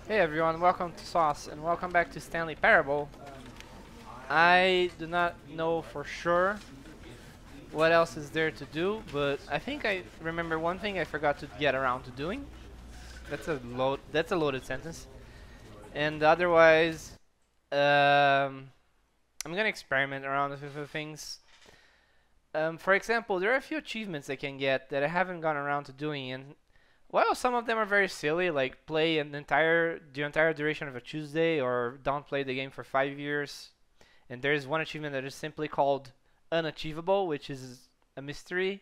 Hey everyone, welcome to Sauce and welcome back to Stanley Parable. I do not know for sure what else is there to do, but I think I remember one thing I forgot to get around to doing. That's a loaded sentence. And otherwise, I'm gonna experiment around with a few things. For example, there are a few achievements I can get that I haven't gone around to doing, and while some of them are very silly, like play the entire duration of a Tuesday, or don't play the game for 5 years, and there is one achievement that is simply called unachievable, which is a mystery.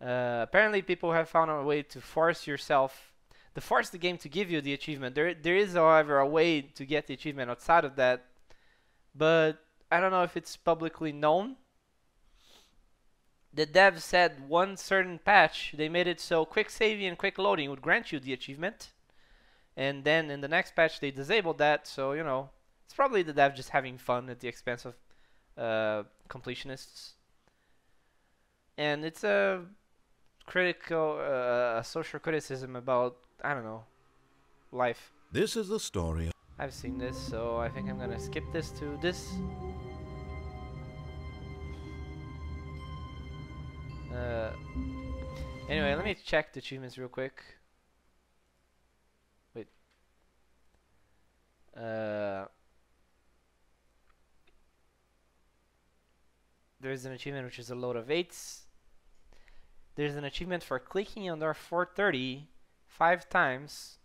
Apparently, people have found a way to force the game to give you the achievement. There is, however, a way to get the achievement outside of that, but I don't know if it's publicly known. The devs said one certain patch, they made it so quick saving and quick loading would grant you the achievement. And then in the next patch, they disabled that. So, you know, it's probably the dev just having fun at the expense of completionists. And it's a social criticism about, I don't know, life. This is the story. I've seen this, so I think I'm gonna skip this to this. Anyway, let me check the achievements real quick. Wait. There's an achievement which is a load of 8s. There's an achievement for clicking on door 430 5 times.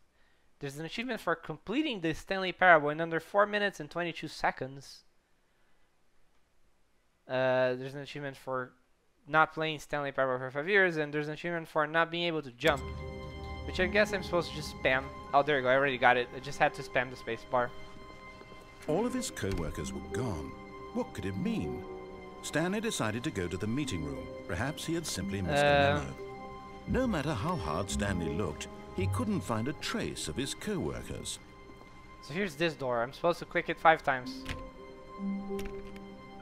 There's an achievement for completing the Stanley Parable in under 4 minutes and 22 seconds. There's an achievement for not playing Stanley Parable for 5 years, and there's an achievement for not being able to jump, which I guess I'm supposed to just spam. Oh, there you go, I already got it. I just had to spam the space bar. All of his co-workers were gone. What could it mean? Stanley decided to go to the meeting room. Perhaps he had simply missed a memo. No matter how hard Stanley looked, he couldn't find a trace of his co-workers. So here's this door. I'm supposed to click it 5 times.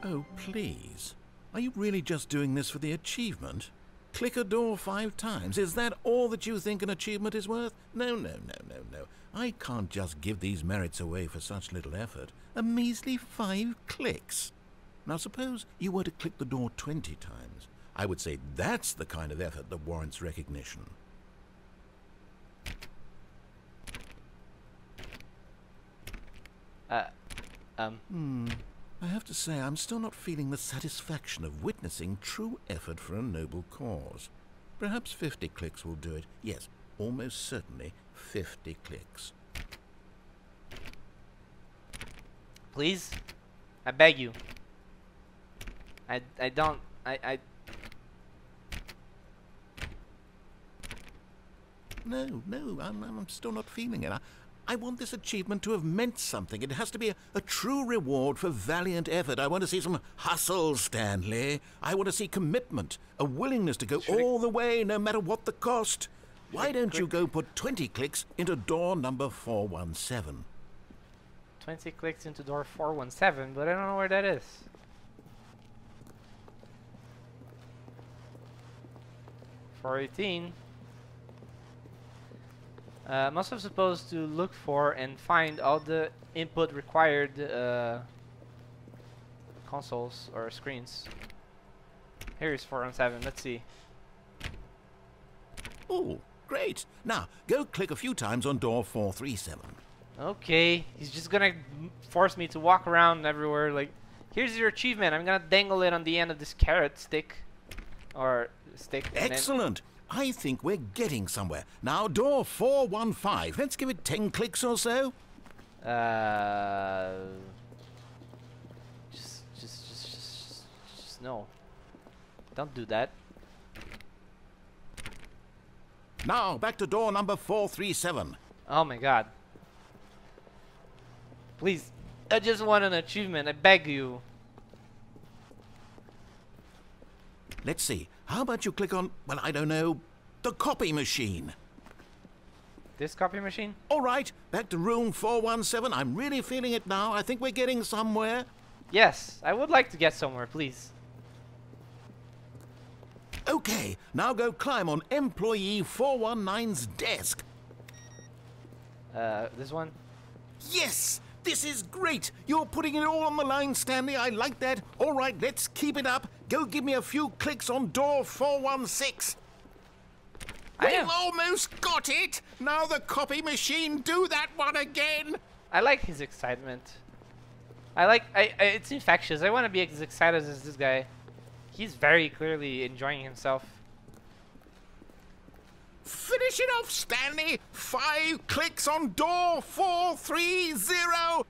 Oh, please. Are you really just doing this for the achievement? Click a door 5 times. Is that all that you think an achievement is worth? No, no, no, no, no. I can't just give these merits away for such little effort. A measly 5 clicks. Now suppose you were to click the door 20 times. I would say that's the kind of effort that warrants recognition. I have to say, I'm still not feeling the satisfaction of witnessing true effort for a noble cause. Perhaps 50 clicks will do it. Yes, almost certainly 50 clicks. Please? I beg you. No, I'm still not feeling it. I want this achievement to have meant something. It has to be a true reward for valiant effort. I want to see some hustle, Stanley. I want to see commitment, a willingness to go all the way, no matter what the cost. Why don't you go put 20 clicks into door number 417? 20 clicks into door 417, but I don't know where that is. $418. I'm also supposed to look for and find all the input required consoles or screens. Here's 417. Let's see. Oh, great. Now, go click a few times on door 437. Okay, he's just gonna force me to walk around everywhere. Like, here's your achievement. I'm gonna dangle it on the end of this carrot stick. Or stick. Excellent. I think we're getting somewhere. Now, door 415. Let's give it 10 clicks or so. Just no. Don't do that. Now, back to door number 437. Oh my god. Please, I just want an achievement. I beg you. Let's see. How about you click on, well, I don't know, the copy machine? This copy machine? All right, back to room 417. I'm really feeling it now. I think we're getting somewhere. Yes, I would like to get somewhere, please. Okay, now go climb on employee 419's desk. This one. Yes! This is great! You're putting it all on the line, Stanley. I like that. All right, let's keep it up. Go give me a few clicks on door 416. We've almost got it! Now the copy machine, do that one again! I like his excitement. It's infectious. I want to be as excited as this guy. He's very clearly enjoying himself. Finish it off, Stanley! 5 clicks on door 430!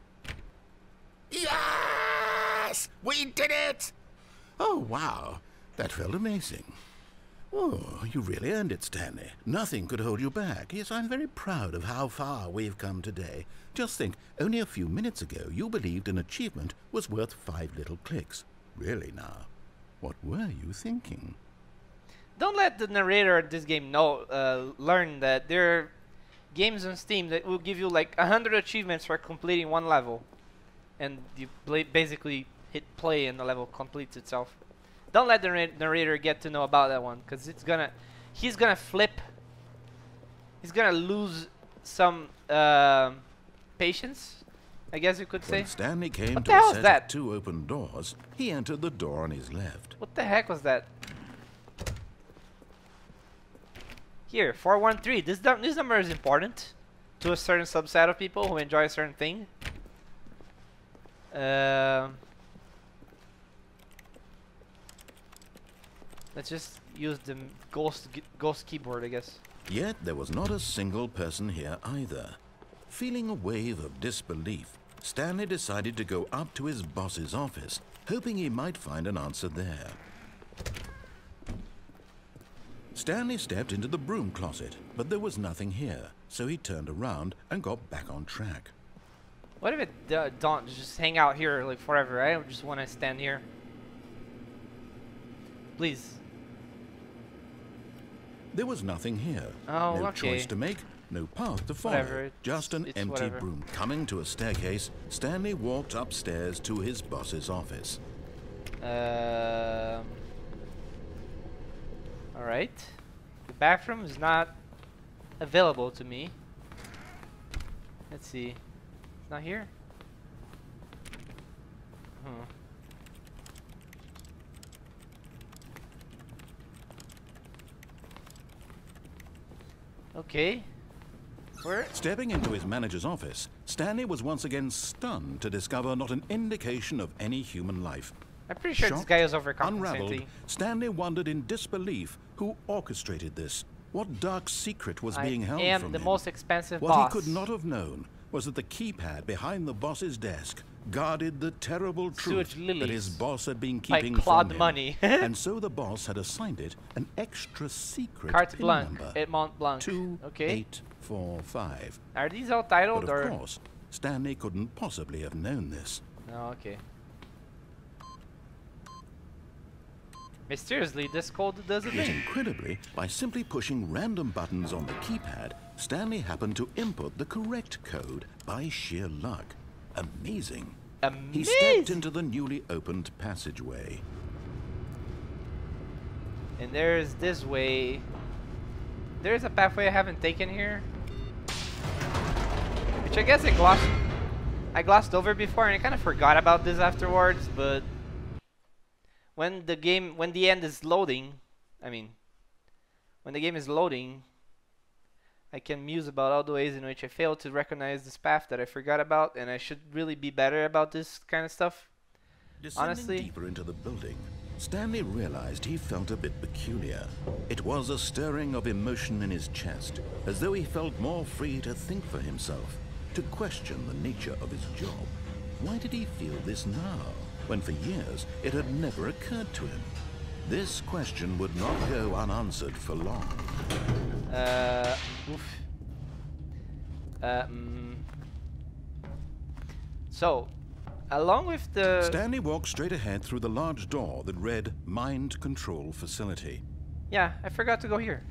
Yes! We did it! Oh, wow. That felt amazing. Oh, you really earned it, Stanley. Nothing could hold you back. Yes, I'm very proud of how far we've come today. Just think, only a few minutes ago you believed an achievement was worth 5 little clicks. Really now, what were you thinking? Don't let the narrator of this game learn that there are games on Steam that will give you like 100 achievements for completing one level. And you basically hit play and the level completes itself. Don't let the narrator get to know about that one, because he's gonna flip. He's gonna lose some patience, I guess you could say. When Stanley came What to the hell a is set that? of 2 open doors, he entered the door on his left. What the heck was that? Here, 413. This number is important to a certain subset of people who enjoy a certain thing. Let's just use the ghost keyboard, I guess. Yet there was not a single person here either. Feeling a wave of disbelief, Stanley decided to go up to his boss's office, hoping he might find an answer there. Stanley stepped into the broom closet, but there was nothing here, so he turned around and got back on track. What if it don't just hang out here like forever? I don't just want to stand here. Please. There was nothing here. Oh, no okay. choice to make, no path to follow. Whatever, Just an it's empty whatever. broom. Coming to a staircase, Stanley walked upstairs to his boss's office. Alright. The bathroom is not available to me. Let's see. It's not here? Okay. Where? Stepping into his manager's office, Stanley was once again stunned to discover not an indication of any human life. I'm pretty sure this Shocked, guy is unraveled, overcompensating. Stanley wondered in disbelief who orchestrated this. What dark secret was being held I am from the him? most expensive What boss. he could not have known was that the keypad behind the boss's desk guarded the terrible truth Sewage that lilies. his boss had been Like keeping Claude from him. money. And so the boss had assigned it an extra secret Carte pin Blanche number. at Mont Blanc. Okay. 2845. Are these all titled But of or? course, Stanley couldn't possibly have known this. No, okay. Mysteriously, this code does a Yet thing. incredibly, by simply pushing random buttons on the keypad, Stanley happened to input the correct code by sheer luck. Amazing. He stepped into the newly opened passageway. And there's this way. There's a pathway I haven't taken here. Which I guess I glossed over before and I kind of forgot about this afterwards, but when the end is loading, when the game is loading, I can muse about all the ways in which I failed to recognize this path that I forgot about, and I should really be better about this kind of stuff. Descending Honestly. deeper into the building, Stanley realized he felt a bit peculiar. It was a stirring of emotion in his chest, as though he felt more free to think for himself, to question the nature of his job. Why did he feel this now, when for years it had never occurred to him? This question would not go unanswered for long. Oof. So, along with the... Stanley walked straight ahead through the large door that read Mind Control Facility. Yeah, I forgot to go here.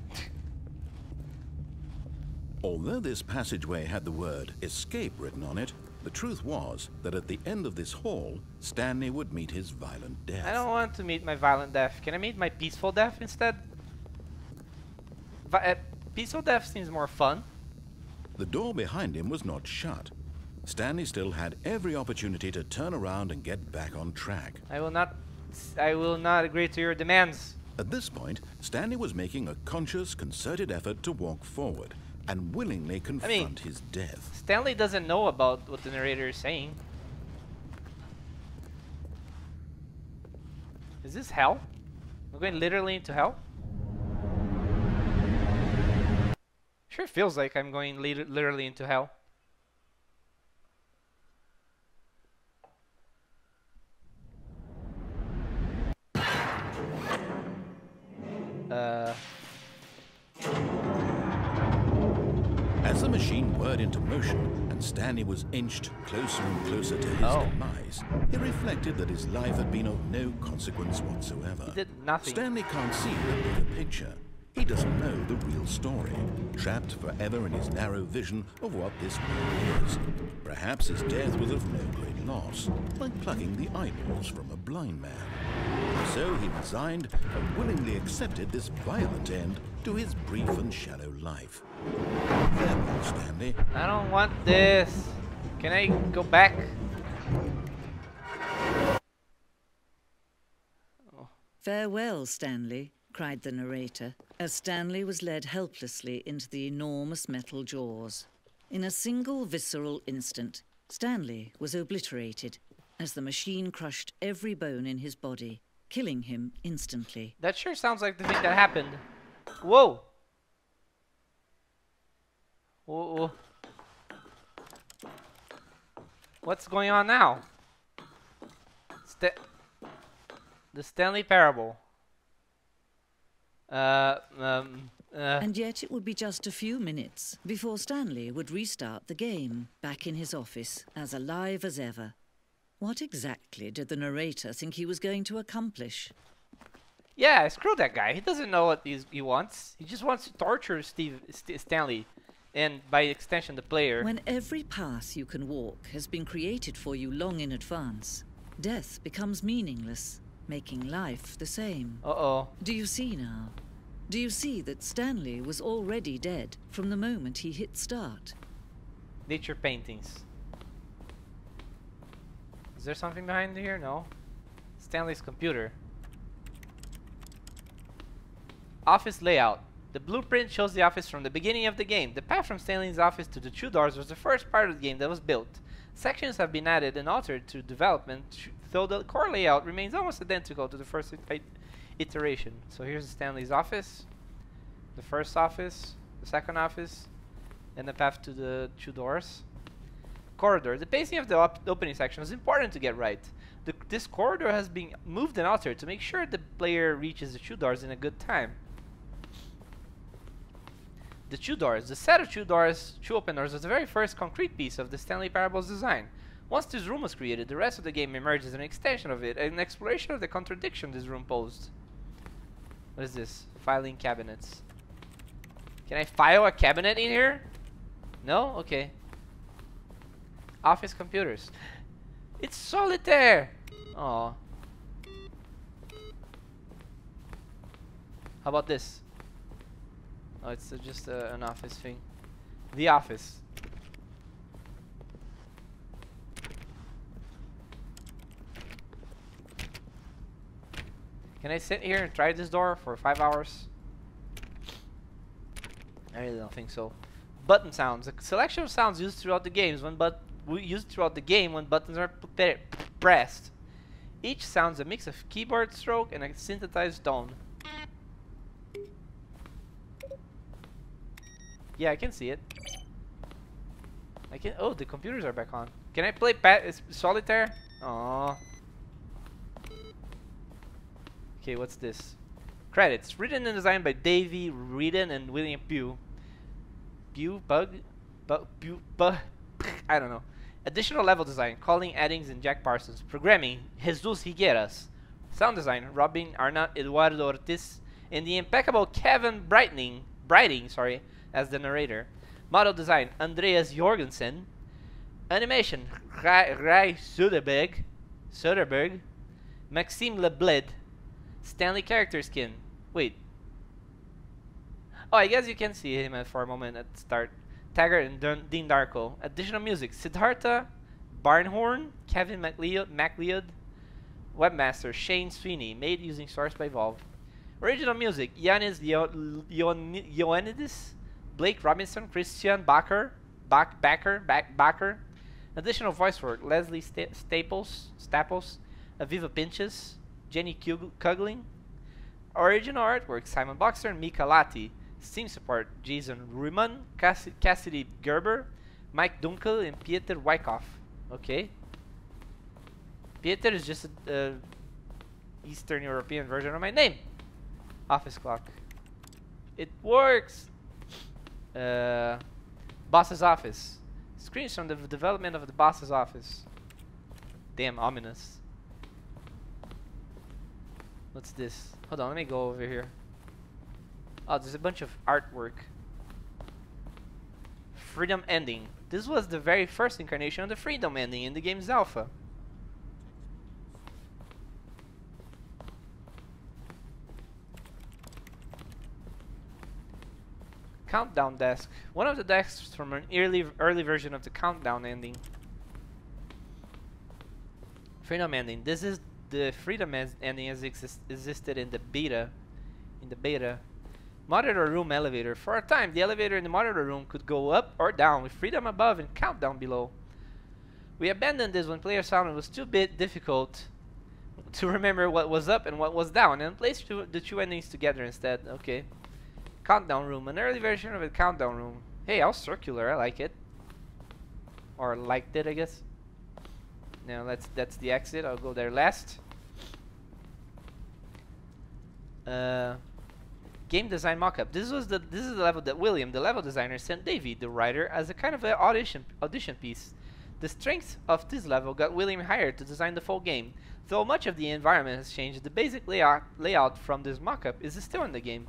Although this passageway had the word escape written on it, the truth was that at the end of this hall, Stanley would meet his violent death. I don't want to meet my violent death. Can I meet my peaceful death instead? Peaceful death seems more fun. The door behind him was not shut. Stanley still had every opportunity to turn around and get back on track. I will not agree to your demands. At this point, Stanley was making a conscious, concerted effort to walk forward and willingly confront his death. Stanley doesn't know about what the narrator is saying. Is this hell? We're going literally into hell? Sure feels like I'm going literally into hell. As the machine whirred into motion and Stanley was inched closer and closer to his demise, he reflected that his life had been of no consequence whatsoever. He did nothing. Stanley can't see the bigger picture. He doesn't know the real story, trapped forever in his narrow vision of what this world is. Perhaps his death was of no great loss, like plucking the eyeballs from a blind man. So he resigned and willingly accepted this violent end to his brief and shallow life. Farewell, Stanley. I don't want this. Can I go back? Oh. Farewell, Stanley, cried the narrator, as Stanley was led helplessly into the enormous metal jaws. In a single visceral instant, Stanley was obliterated as the machine crushed every bone in his body, killing him instantly. That sure sounds like the thing that happened. Whoa! Whoa. What's going on now? The Stanley Parable. And yet it would be just a few minutes before Stanley would restart the game, back in his office, as alive as ever. What exactly did the narrator think he was going to accomplish? Yeah, screw that guy. He doesn't know what he wants. He just wants to torture Stanley, and by extension the player. When every path you can walk has been created for you long in advance, death becomes meaningless, making life the same. Uh-oh. Do you see now? Do you see that Stanley was already dead from the moment he hit start? Nature paintings. Is there something behind here? No. Stanley's computer. Office layout. The blueprint shows the office from the beginning of the game. The path from Stanley's office to the two doors was the first part of the game that was built. Sections have been added and altered to development, though the core layout remains almost identical to the first iteration. So here's Stanley's office, the first office, the second office, and the path to the two doors. Corridor. The pacing of the opening section is important to get right. This corridor has been moved and altered to make sure the player reaches the two doors in a good time. The two doors. The set of two open doors was the very first concrete piece of the Stanley Parable's design. Once this room was created, the rest of the game emerged as an extension of it, an exploration of the contradiction this room posed. What is this? Filing cabinets. Can I file a cabinet in here? No? Okay. Office computers. It's solitaire! Aw. How about this? Oh, it's just an office thing. The office. Can I sit here and try this door for 5 hours? I really don't think so. Button sounds. A selection of sounds used throughout the games when buttons are pressed. Each sounds a mix of keyboard stroke and a synthesized tone. Yeah, I can see it. I can. Oh, the computers are back on. Can I play solitaire? Aww. Okay, what's this? Credits. Written and designed by Davey Reedon and William Pugh. I don't know. Additional level design, Colin Eddings and Jack Parsons. Programming, Jesus Higueras. Sound design, Robin Arnott, Eduardo Ortiz, and the impeccable Kevin Brighting, as the narrator. Model design, Andreas Jorgensen. Animation, Rai Söderberg, Maxime Lebled. Stanley character skin. Wait. Oh, I guess you can see him for a moment at the start. Taggart, and Dean Darko. Additional music: Siddhartha Barnhorn, Kevin MacLeod, webmaster Shane Sweeney, made using source by Valve. Original music: Yanis Ioannidis, Blake Robinson, Christian Bacher. Additional voice work: Leslie Staples, Aviva Pinches, Jenny Kugling. Original artwork: Simon Boxer and Mika Lati. Steam support: Jason Ruiman, Cassidy Gerber, Mike Dunkel, and Pieter Wyckoff. Okay. Pieter is just a Eastern European version of my name. Office clock. It works! Boss's office. Screens from the development of the boss's office. Damn, ominous. What's this? Hold on, let me go over here. Oh, there's a bunch of artwork. Freedom ending. This was the very first incarnation of the freedom ending in the game's alpha. Countdown desk. One of the desks from an early version of the countdown ending. Freedom ending. This is the freedom ending as existed in the beta. Monitor room elevator. For a time, the elevator in the monitor room could go up or down with freedom above and countdown below. We abandoned this when players found it was too difficult to remember what was up and what was down, and placed the two endings together instead. Okay. Countdown room. An early version of a countdown room. Hey, how circular. I like it. Or liked it, I guess. Now that's the exit. I'll go there last. Game design mockup. This is the level that William, the level designer, sent Davey, the writer, as a kind of an audition piece. The strength of this level got William hired to design the full game. Though much of the environment has changed, the basic layout from this mockup is still in the game.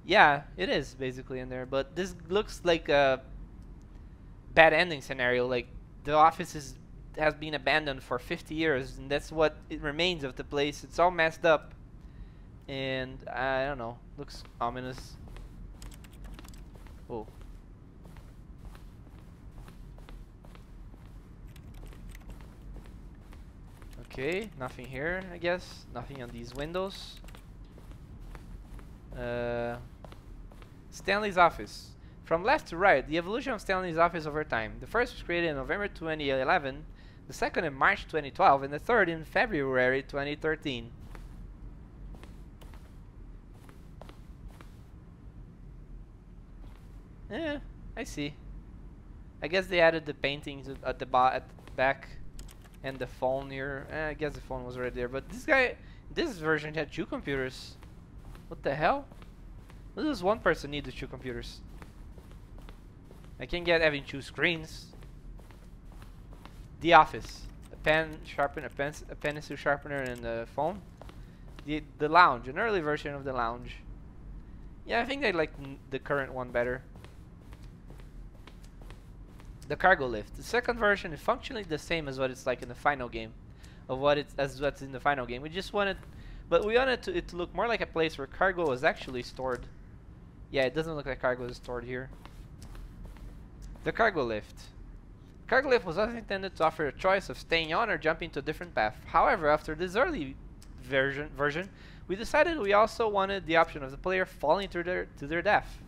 Yeah, it is basically in there, but this looks like a bad ending scenario. Like the office has been abandoned for 50 years, and that's what it remains of the place. It's all messed up, and I don't know. Looks ominous. Oh. Okay, nothing here, I guess. Nothing on these windows. Stanley's office. From left to right, the evolution of Stanley's office over time. The first was created in November 2011, the second in March 2012, and the third in February 2013. Yeah, I see. I guess they added the paintings at the back and the phone here. I guess the phone was already there, but this version had two computers. What the hell? What does one person need with two computers? I can get having two screens. The office, a pen sharpener, a pencil sharpener, and a phone. The lounge, an early version of the lounge. Yeah, I think I like the current one better. The cargo lift. The second version is functionally the same as what it's like in the final game, what's in the final game. We wanted it to look more like a place where cargo was actually stored. Yeah, it doesn't look like cargo is stored here. The cargo lift. Cargo lift was also intended to offer a choice of staying on or jumping to a different path. However, after this early version, we decided we also wanted the option of the player falling to their death.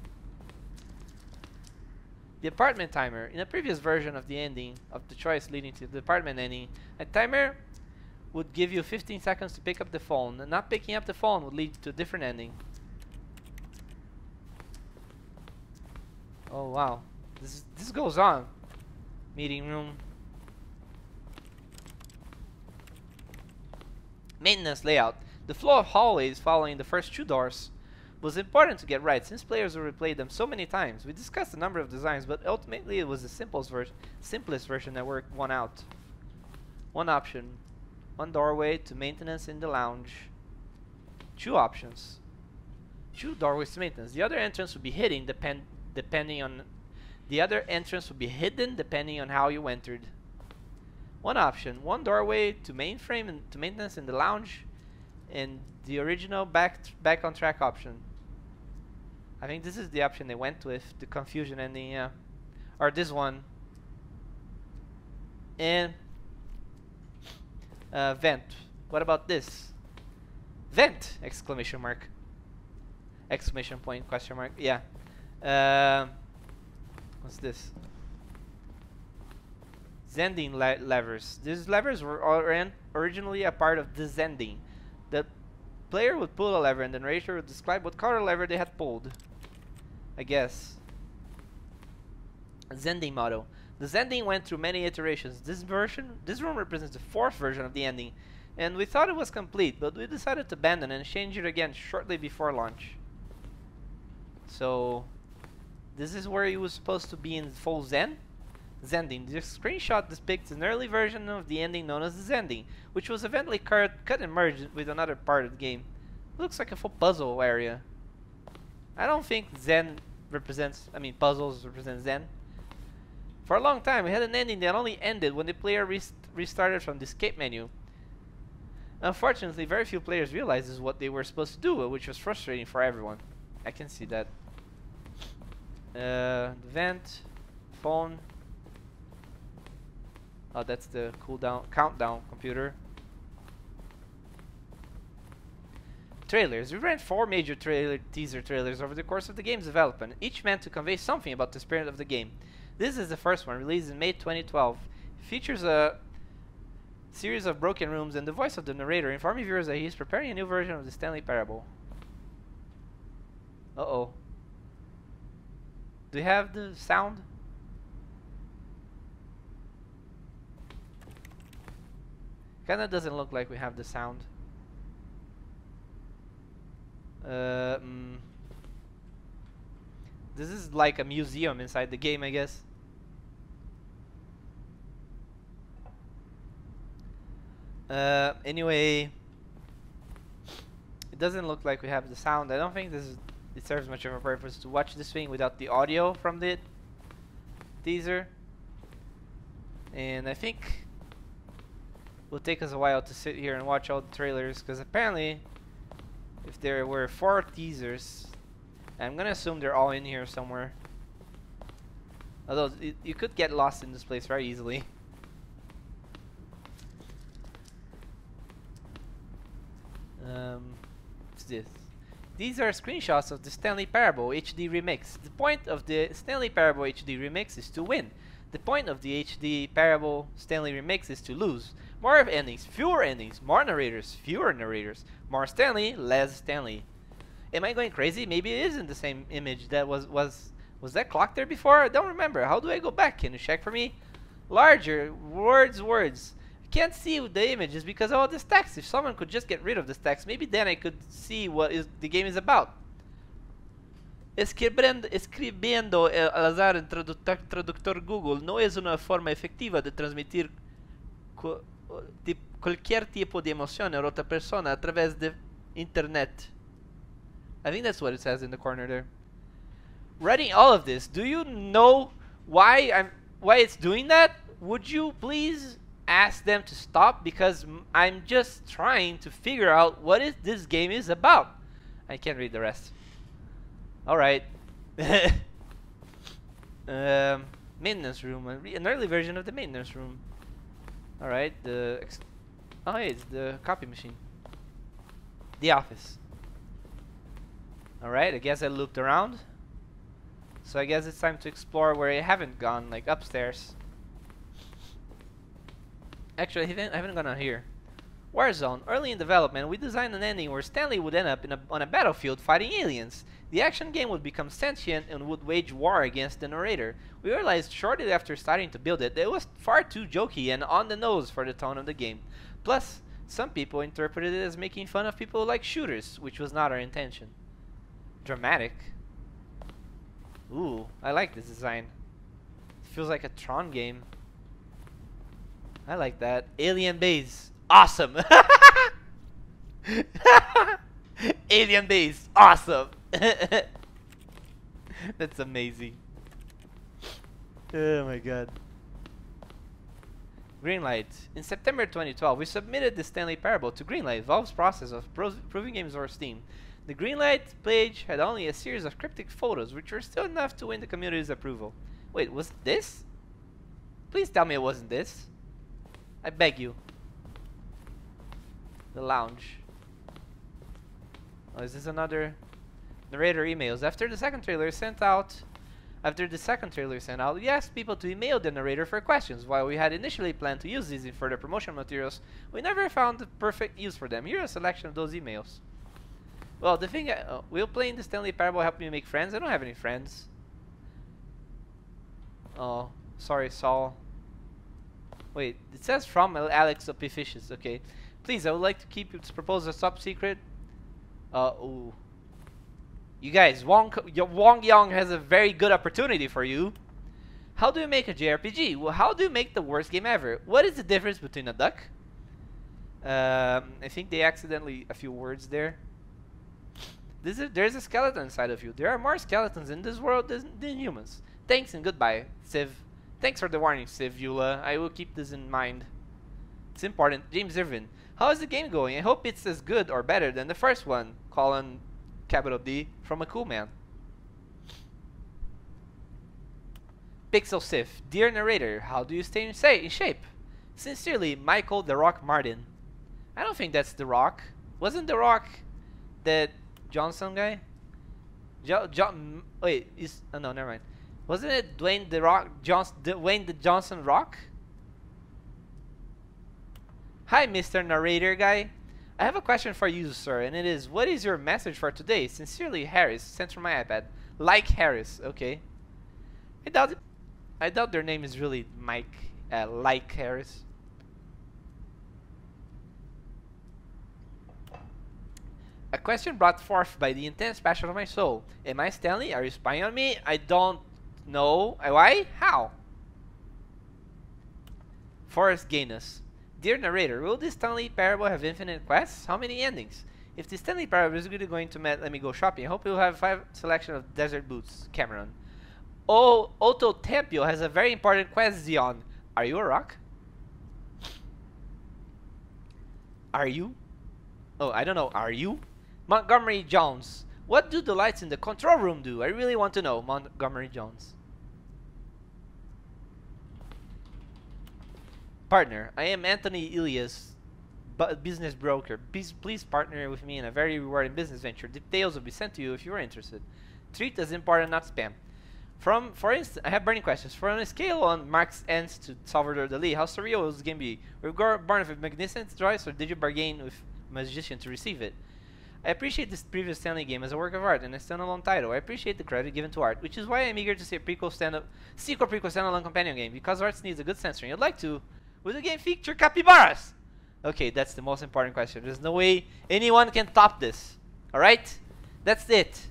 The apartment timer. In a previous version of the ending of the choice leading to the apartment ending, a timer would give you 15 seconds to pick up the phone, and not picking up the phone would lead to a different ending. Oh wow, this goes on. Meeting room. Maintenance layout. The flow of hallways following the first two doors was important to get right, since players would replay them so many times. We discussed a number of designs, but ultimately it was the simplest version that won out. One option. One doorway to maintenance in the lounge. Two options. Two doorways to maintenance. The other entrance would be hidden depending on how you entered. One option. One doorway to mainframe and to maintenance in the lounge, and the original back on track option. I think this is the option they went with, the confusion ending, yeah. Or this one. And vent. What about this? Vent! Exclamation mark. Exclamation point, question mark. Yeah. What's this? Zending levers. These levers were originally a part of the Zending. The player would pull a lever and the narrator would describe what color lever they had pulled. I guess. Zending motto. The Zending went through many iterations. This room represents the 4th version of the ending, and we thought it was complete, but we decided to abandon and change it again shortly before launch. So, this is where he was supposed to be in full Zending. The screenshot depicts an early version of the ending known as the Zending, which was eventually cut and merged with another part of the game. It looks like a full puzzle area. I don't think puzzles represent Zen. For a long time, we had an ending that only ended when the player restarted from the escape menu. Unfortunately, very few players realized this is what they were supposed to do, which was frustrating for everyone. I can see that. Vent, phone. Oh, that's the countdown computer. Trailers. We ran 4 major teaser trailers over the course of the game's development, each meant to convey something about the spirit of the game. This is the first one, released in May 2012. It features a series of broken rooms and the voice of the narrator informing viewers that he is preparing a new version of the Stanley Parable. Uh-oh. Do you have the sound? Kinda doesn't look like we have the sound. This is like a museum inside the game, I guess. Anyway, it doesn't look like we have the sound. I don't think it serves much of a purpose to watch this thing without the audio from the teaser. And I think it will take us a while to sit here and watch all the trailers, because apparently if there were 4 teasers, I'm gonna assume they're all in here somewhere. Although you could get lost in this place very easily. What's this? These are screenshots of the Stanley Parable HD Remix. The point of the Stanley Parable HD Remix is to win. The point of the HD Parable Stanley Remix is to lose. More endings, fewer endings, more narrators, fewer narrators, more Stanley, less Stanley. Am I going crazy? Maybe it isn't the same image that was that clock there before? I don't remember. How do I go back? Can you check for me? Larger, words. I can't see the images because of all this text. If someone could just get rid of this text, maybe then I could see what the game is about. Escribiendo al azar en traductor Google no es una forma efectiva de transmitir cualquier tipo de emoción a otra persona a través de internet. I think that's what it says in the corner there. Writing all of this, do you know why it's doing that? Would you please ask them to stop, because I'm just trying to figure out what this game is about. I can't read the rest. All right. Maintenance room, an early version of the maintenance room. All right, oh, hey, it's the copy machine. The office. All right, I guess I looped around. So I guess it's time to explore where I haven't gone, like upstairs. Actually, I haven't gone out here. Warzone. Early in development, we designed an ending where Stanley would end up on a battlefield fighting aliens. The action game would become sentient and would wage war against the narrator. We realized shortly after starting to build it that it was far too jokey and on the nose for the tone of the game. Plus, some people interpreted it as making fun of people who like shooters, which was not our intention. Dramatic. Ooh, I like this design. It feels like a Tron game. I like that. Alien base. Awesome. Alien base. Awesome. That's amazing. Oh my god. Greenlight. In September 2012, we submitted the Stanley Parable to Greenlight, Valve's process of proving games over Steam. The Greenlight page had only a series of cryptic photos, which were still enough to win the community's approval. Wait, was it this? Please tell me it wasn't this. I beg you. The lounge. Oh, is this another narrator emails? After the second trailer sent out, we asked people to email the narrator for questions. While we had initially planned to use these in further promotional materials, we never found the perfect use for them. Here are a selection of those emails. Well, the thing, will playing the Stanley Parable help me make friends? I don't have any friends. Oh, sorry, Saul. Wait, it says from Alex Opificious. Okay. Please, I would like to keep this proposal top secret. Ooh. You guys, Wong Yang has a very good opportunity for you. How do you make a JRPG? Well, how do you make the worst game ever? What is the difference between a duck? I think they accidentally a few words there. There's a skeleton inside of you. There are more skeletons in this world than humans. Thanks and goodbye, Civ. Thanks for the warning, Civ Eula. I will keep this in mind. It's important. James Irvin. How is the game going? I hope it's as good or better than the first one. Colon, capital D, from a cool man. Pixel Sif. Dear narrator, how do you stay in shape? Sincerely, Michael The Rock Martin. I don't think that's The Rock. Wasn't The Rock that Johnson guy? Wait, no, never mind. Wasn't it Dwayne the Johnson Rock? Hi, Mr. Narrator Guy. I have a question for you, sir, and it is, what is your message for today? Sincerely, Harris, sent from my iPad. Like Harris, okay. I doubt their name is really Mike, like Harris. A question brought forth by the intense passion of my soul. Am I Stanley? Are you spying on me? I don't know. Why? How? Forrest Gainus. Dear narrator, will this Stanley Parable have infinite quests? How many endings? If the Stanley Parable is really going to let me go shopping, I hope you'll have 5 selection of desert boots. Cameron. Oh, Otto Tempio has a very important quest, Zion. Are you a rock? Are you? Oh, I don't know. Are you? Montgomery Jones. What do the lights in the control room do? I really want to know. Montgomery Jones. Partner, I am Anthony Ilias, business broker. Please partner with me in a very rewarding business venture. Details will be sent to you if you are interested. Treat as important, not spam. For instance, I have burning questions. From a scale on Marx Ends to Salvador Dali, how surreal will this game be? Were you born with magnificent choice, or did you bargain with a magician to receive it? I appreciate this previous Stanley game as a work of art and a standalone title. I appreciate the credit given to art, which is why I'm eager to see a sequel prequel standalone companion game, because art needs a good censoring. I'd like to. Will the game feature capybaras? Okay, that's the most important question. There's no way anyone can top this. Alright? That's it.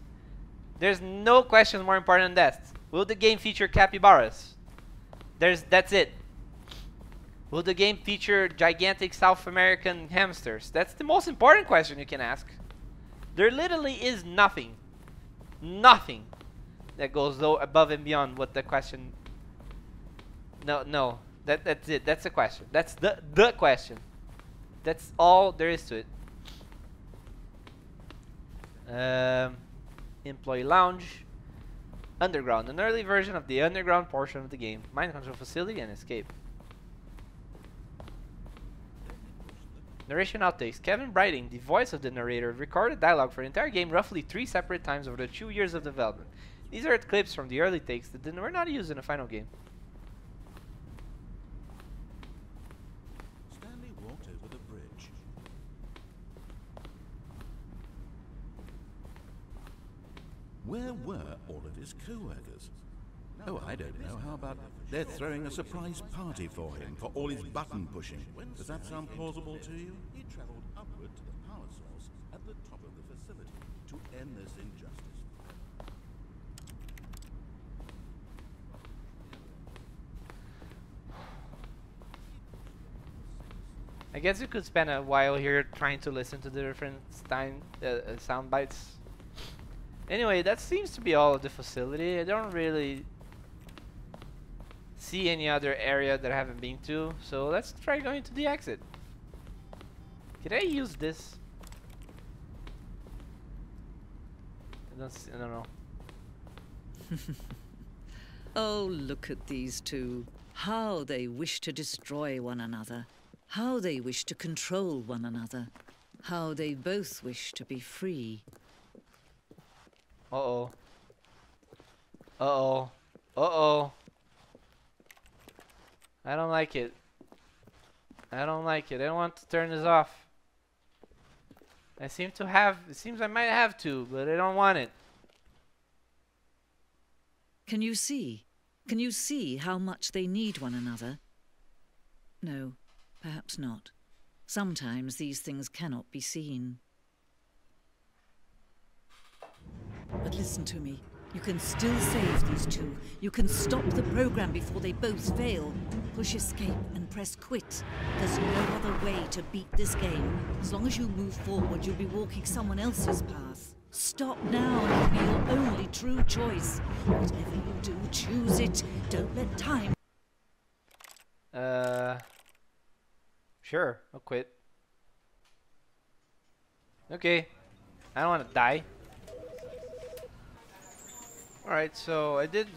There's no question more important than that. Will the game feature capybaras? That's it. Will the game feature gigantic South American hamsters? That's the most important question you can ask. There literally is nothing that goes above and beyond what the question. No. That's it. That's the question. That's the question. That's all there is to it. Employee lounge, underground, an early version of the underground portion of the game. Mind control facility and escape. Narration outtakes. Kevin Brighting, the voice of the narrator, recorded dialogue for the entire game roughly 3 separate times over the 2 years of development. These are clips from the early takes that were not used in the final game. Where were all of his co-workers? Oh, I don't know. How about they're throwing a surprise party for him for all his button pushing? Does that sound plausible to you? He traveled upward to the power source at the top of the facility to end this injustice. I guess you could spend a while here trying to listen to the different sound bites. Anyway, that seems to be all of the facility. I don't really see any other area that I haven't been to, so let's try going to the exit. Can I use this? I don't know. Oh, look at these two. How they wish to destroy one another. How they wish to control one another. How they both wish to be free. Uh-oh. Uh-oh. Uh-oh. I don't like it. I don't like it. I don't want to turn this off. It seems I might have to, but I don't want it. Can you see? Can you see how much they need one another? No, perhaps not. Sometimes these things cannot be seen. But listen to me. You can still save these two. You can stop the program before they both fail. Push escape and press quit. There's no other way to beat this game. As long as you move forward, you'll be walking someone else's path. Stop now and it'll be your only true choice. Whatever you do, choose it. Don't let time... Sure, I'll quit. Okay. I don't want to die. Alright, so I did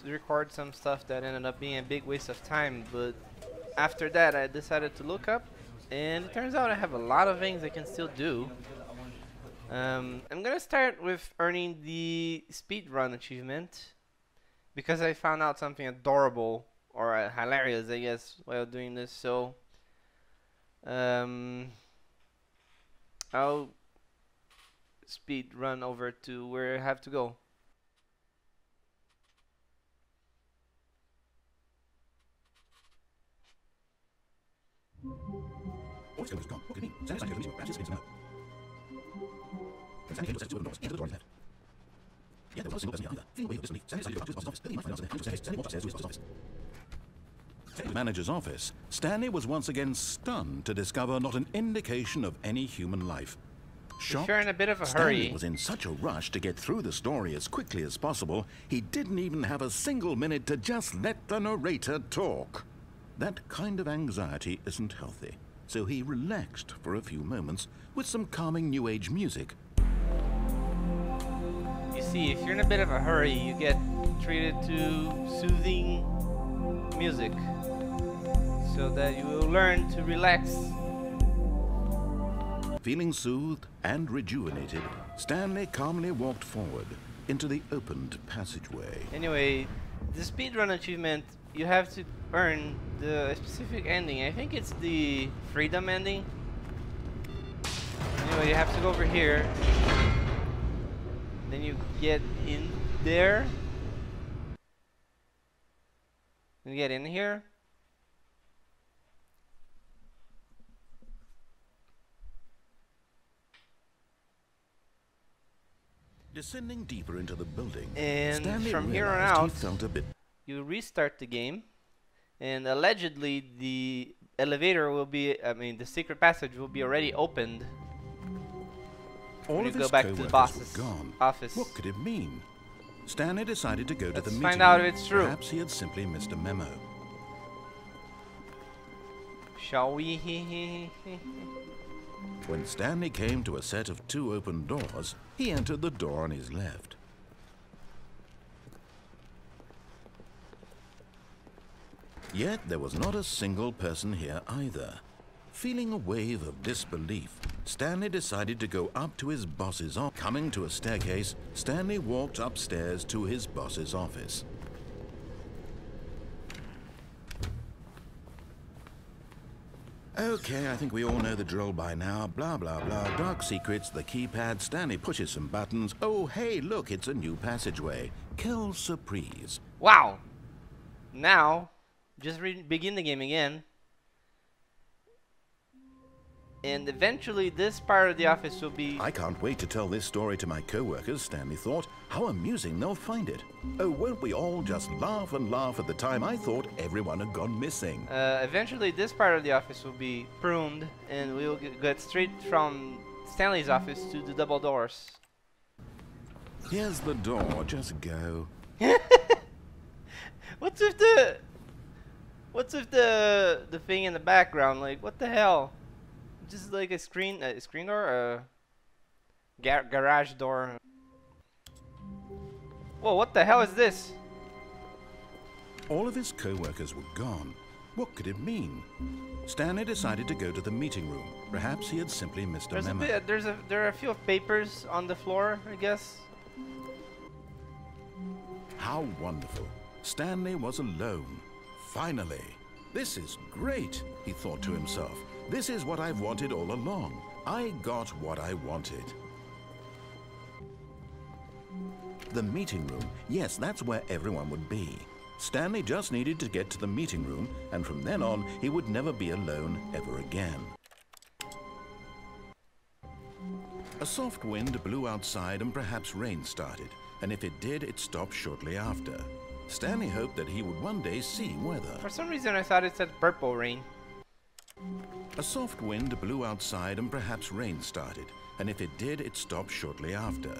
record some stuff that ended up being a big waste of time, but after that I decided to look up, and it turns out I have a lot of things I can still do. I'm gonna start with earning the speedrun achievement, because I found out something adorable, or hilarious I guess, while doing this, so I'll speed run over to where I have to go. What's going on? What could it mean? Stanley decided to go to the meeting. Branches against the memo. When Stanley came to a set to open doors, he entered the door on his left. Yet there was not a single person here either. Feeling away with disbelief, Stanley decided to go back to his boss's office. Believing he might find out something. Stanley walked upstairs to his boss's office. Stanley manager's office. Stanley was once again stunned to discover not an indication of any human life. Shocked, If you're in a bit of a Stanley hurry, was in such a rush to get through the story as quickly as possible, he didn't even have a single minute to just let the narrator talk. That kind of anxiety isn't healthy, so he relaxed for a few moments with some calming New Age music. you see, if you're in a bit of a hurry, you get treated to soothing music, so that you will learn to relax. Feeling soothed and rejuvenated, Stanley calmly walked forward into the opened passageway. Anyway, the speedrun achievement, you have to earn the specific ending. I think it's the freedom ending. Anyway, you have to go over here. Then you get in there. You get in here. Descending deeper into the building, And Stanley from here on realized out, he felt a bit. you restart the game, and allegedly the elevator will be, the secret passage will be already opened. All You of go his back to the co-workers boss's were gone. office. What could it mean? Stanley decided to go to Let's the meeting. find out if it's true. Perhaps he had simply missed a memo. Shall we? When Stanley came to a set of 2 open doors, he entered the door on his left. Yet there was not a single person here either. Feeling a wave of disbelief, Stanley decided to go up to his boss's office. Coming to a staircase, Stanley walked upstairs to his boss's office. Okay, I think we all know the drill by now. Blah, blah, blah. Dark secrets, the keypad. Stanley pushes some buttons. Oh, hey, look, it's a new passageway. Quelle surprise. Wow! Now, just begin the game again. And eventually this part of the office will be... I can't wait to tell this story to my co-workers, Stanley thought. How amusing they'll find it. Oh, won't we all just laugh and laugh at the time I thought everyone had gone missing. Eventually this part of the office will be pruned, and we'll get straight from Stanley's office to the double doors. Here's the door, just go. What's with the thing in the background? Like, what the hell? Just like a screen door, garage door. Whoa, what the hell is this? All of his co-workers were gone. What could it mean? Stanley decided to go to the meeting room. Perhaps he had simply missed a memo. There are a few papers on the floor, I guess. How wonderful. Stanley was alone. Finally. This is great, he thought to himself. This is what I've wanted all along. I got what I wanted. The meeting room. Yes, that's where everyone would be. Stanley just needed to get to the meeting room, and from then on, he would never be alone ever again. A soft wind blew outside and perhaps rain started, and if it did, it stopped shortly after. Stanley hoped that he would one day see weather. For some reason I thought it said purple rain. A soft wind blew outside and perhaps rain started, and if it did, it stopped shortly after.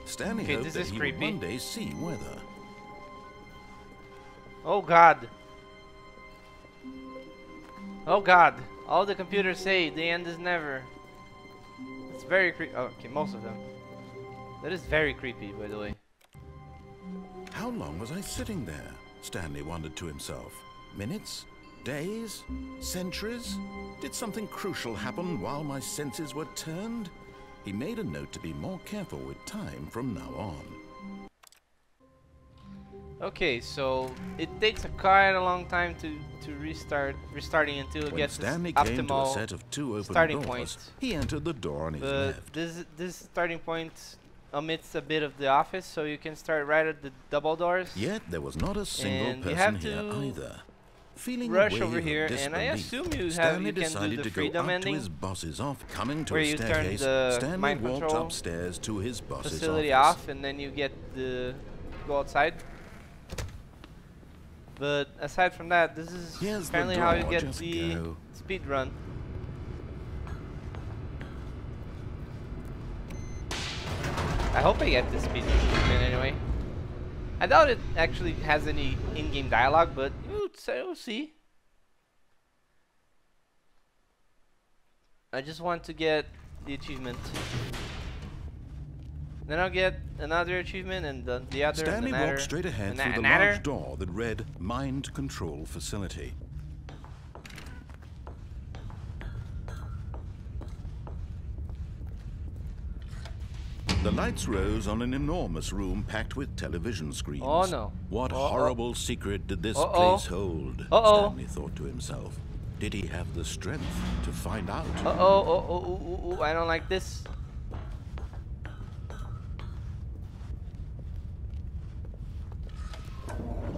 Stanley hoped that he would one day see weather. Oh god. Oh god. All the computers say the end is never. It's very creepy. Oh, okay, most of them. That is very creepy, by the way. How long was I sitting there? Stanley wondered to himself. Minutes? Days? Centuries? Did something crucial happen while my senses were turned? He made a note to be more careful with time from now on. Okay, so it takes quite a long time to restarting until it When gets Stanley its came to a optimal set of two open starting doors, point. he entered the door on his left. This starting point omits a bit of the office, so you can start right at the double doors. Yet there was not a single And you person have here to either. Feeling rush a over wave here, of and I disbelief, assume you Stanley can do decided the to go freedom up to ending, his boss's office. Coming to where a you turn staircase, the Stanley mind walked control upstairs to his boss's facility office. off, and then you get the go outside. But aside from that, this is Here's the apparently how you door, get just the go. speed run. I hope I get the speed run anyway. I doubt it actually has any in-game dialogue, but we'll see. I just want to get the achievement. Then I'll get another achievement and the other. Stanley and walked straight ahead through the large door that read Mind Control Facility. The lights rose on an enormous room packed with television screens. Oh no. What horrible secret did this Uh-oh. place hold? Uh-oh. Stanley thought to himself. Did he have the strength to find out? I don't like this.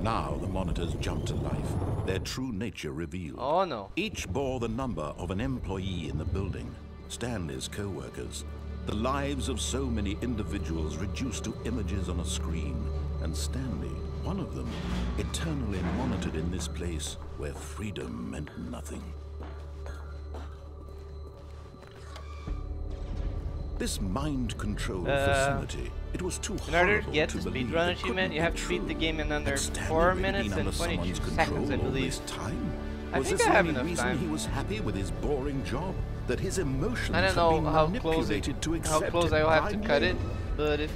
Now the monitors jumped to life, their true nature revealed. Oh no. Each bore the number of an employee in the building, Stanley's co-workers. The lives of so many individuals reduced to images on a screen, and Stanley, one of them, eternally monitored in this place where freedom meant nothing. This mind control facility, it was too In order to horrible get to the believe speedrun it achievement, couldn't you have be to beat the true. game in under Had Stanley 4 really minutes been and under 22 someone's seconds, I control all believe. this time? I Was think this I the have only enough reason time. he was happy with his boring job? That his emotions I don't had know been how manipulated to how accept close it I will have to cut blindly? it, but if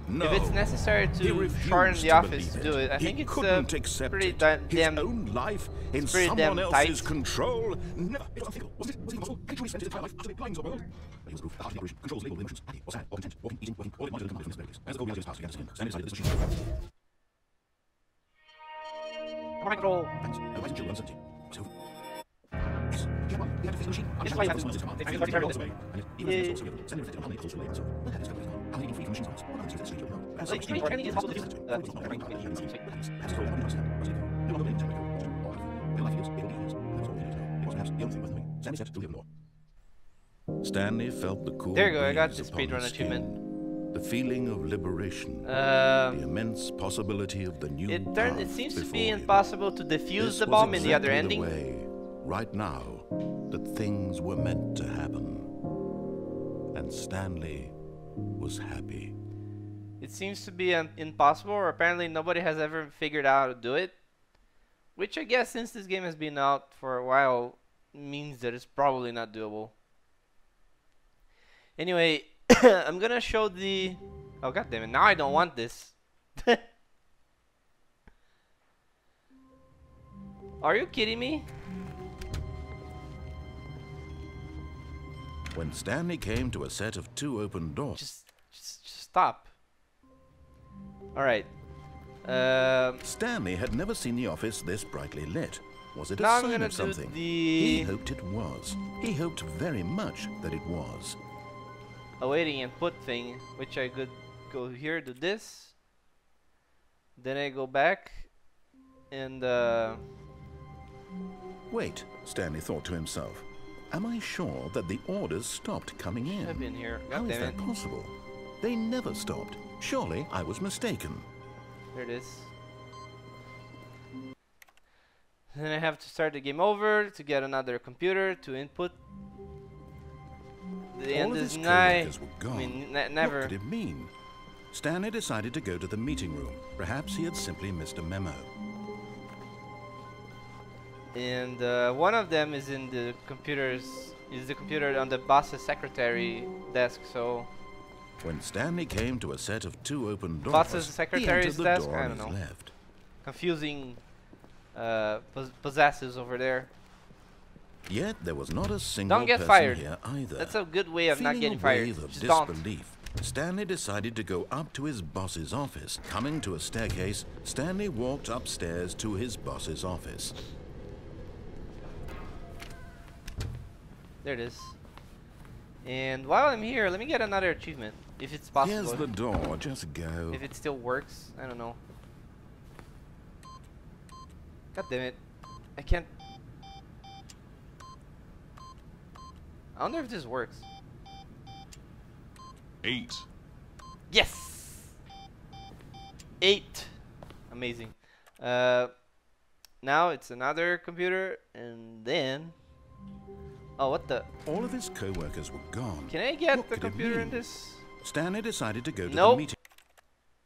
No, it's necessary he to refused shorten to the office believe to do it, I He think it's couldn't accept pretty it. His damn. own life in pretty someone damn else's tight. control. Never. It was unthinkable. Was it possible? Had he truly spent his entire life utterly blind to the world? But he was proof that after the operation, controls labeled emotions, happy or sad or content, walking, eating, working, all it monitored and commanded from his very place. As the cold reality of his past began to skin, Stanley decided this machine. Control. Thanks. No lies and chill uncertainty. It's over. Yes. He had won. He had to face the machine. Yes, why you have This to- was his command. it's And very he terrible. was away. And yet, even as he was so together, Stanley reflected on how many controls were laid himself. What had his discovery gone? How had he been freed from machine silence? What had his this strange journey Like, and so much I think it's possible to do Perhaps this. it's not very hard, he had some mistake. Perhaps his soul wanted to understand. Was it no longer willing to make a question or life? Where life is, it will be his. That was all he needed to know. It was perhaps the only thing worth knowing. Stanley said to leave the door. Stanley felt the cool There you go, I got breeze the upon speedrun his skin. achievement. The feeling of liberation. The Um, immense possibility of the new it path seems to before be him. impossible to defuse This the was bomb in the other exactly ending. way, right now, that things were meant to happen. And Stanley was happy. It seems to be impossible, or apparently nobody has ever figured out how to do it. Which I guess, since this game has been out for a while, means that it's probably not doable. Anyway, I'm gonna show the Oh god damn it! Now I don't want this. Are you kidding me? When Stanley came to a set of 2 open doors... Just stop. Alright. Stanley had never seen the office this brightly lit. Was it a Now I'm sign gonna of something? do He the hoped it was. He hoped very much that it was. awaiting input thing, which I could go here, do this. Then I go back and Wait, Stanley thought to himself. Am I sure that the orders stopped coming in? I've been here. How God is damn that it. possible? They never stopped. Surely I was mistaken. There it is. Then I have to start the game over to get another computer to input. The All end of is his nigh. co-workers were gone. I mean, never. What could it mean? Stanley decided to go to the meeting room. Perhaps he had simply missed a memo. And one of them is in the computers. Is the computer on the boss's secretary desk? So When Stanley came to a set of 2 open doors, boss's he secretary's entered the desk. door I on don't his know. left. Confusing possessives over there. Yet there was not a single Don't get person fired. here either. That's a good way of not Feeling getting a fired. wave of Just don't. disbelief, Stanley decided to go up to his boss's office. Coming to a staircase, Stanley walked upstairs to his boss's office. There it is. And while I'm here, let me get another achievement, if it's possible. Here's the door, just go. If it still works, I don't know. God damn it. I can't. I wonder if this works. 8. Yes! 8. Amazing. Now it's another computer, and then... Oh, what the... All of his co-workers were gone. Can I get What the could it computer in mean? this? Stanley decided to go to Nope. the meeting.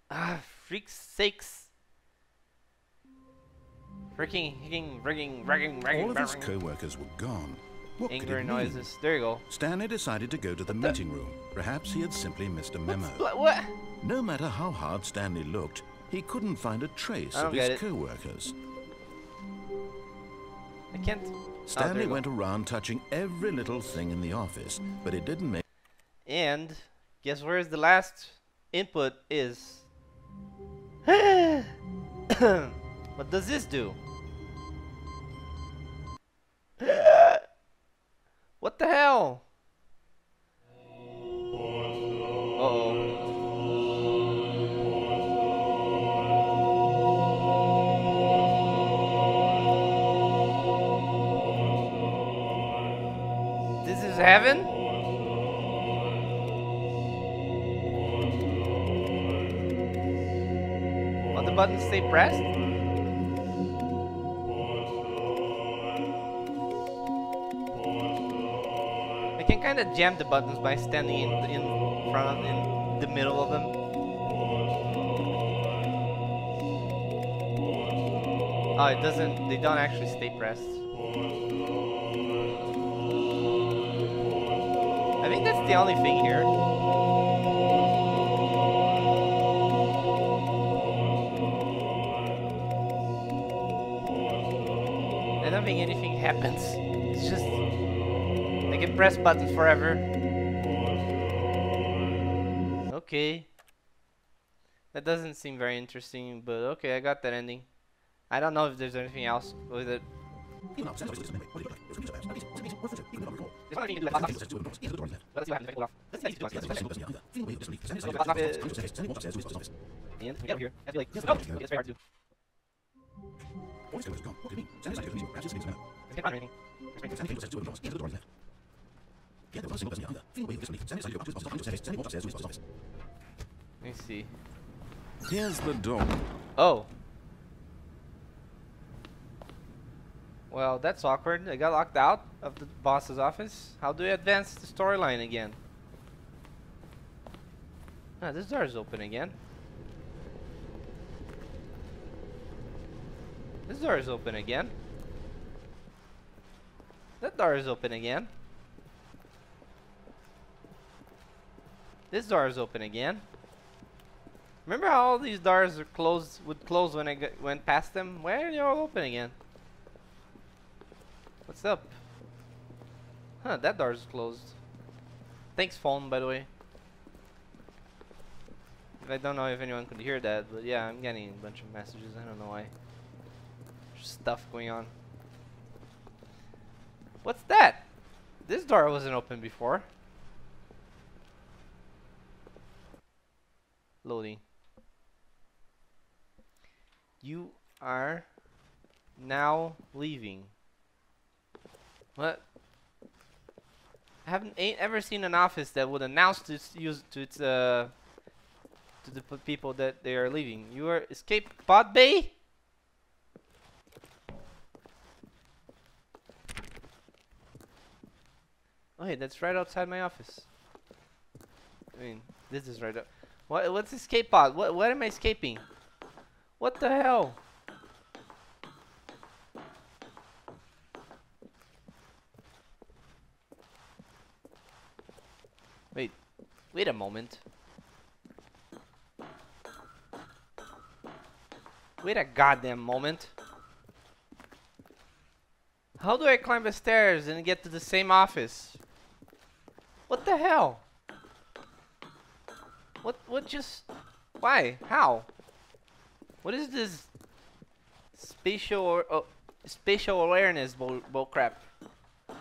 Ah, freak's sakes. Freaking, All of his co-workers were gone. What could angry it mean? noises. There you go. Stanley decided to go to the meeting room. Perhaps he had simply missed a memo. What? No matter how hard Stanley looked, he couldn't find a trace I of don't get his it. co-workers. I can't. Oh, there Stanley you go. went around touching every little thing in the office, but it didn't make... And guess where's the last input is? What does this do? What the hell? Uh-oh. This is heaven? Will the buttons stay pressed? I can kind of jam the buttons by standing in front of, in the middle of them. Oh, it doesn't. They don't actually stay pressed. I think that's the only thing here. I don't think anything happens. It's just I can press buttons forever. Okay. That doesn't seem very interesting, but okay, I got that ending. I don't know if there's anything else with it. Let's see what happens if I pull it off. Let's see how and we get over here. I feel like, oh, it's very hard to do. I can't find anything. Let me see. Here's the door. Oh. Well, that's awkward. I got locked out of the boss's office. How do I advance the storyline again? Ah, this door is open again. This door is open again. That door is open again. This door is open again. Remember how all these doors are closed, would close when I went past them? Why are they all open again? What's up? Huh, that door's closed. Thanks, phone, by the way. I don't know if anyone could hear that, but yeah, I'm getting a bunch of messages. I don't know why. There's stuff going on. What's that? This door wasn't open before. Loading. You are now leaving. What? Ain't ever seen an office that would announce to the people that they are leaving. You are escape pod bay. Oh, hey, that's right outside my office. I mean, this is right up. What's escape pod? What am I escaping? What the hell? Wait a moment. Wait a goddamn moment. How do I climb the stairs and get to the same office? What the hell? What just... Why? How? What is this spatial awareness bull crap?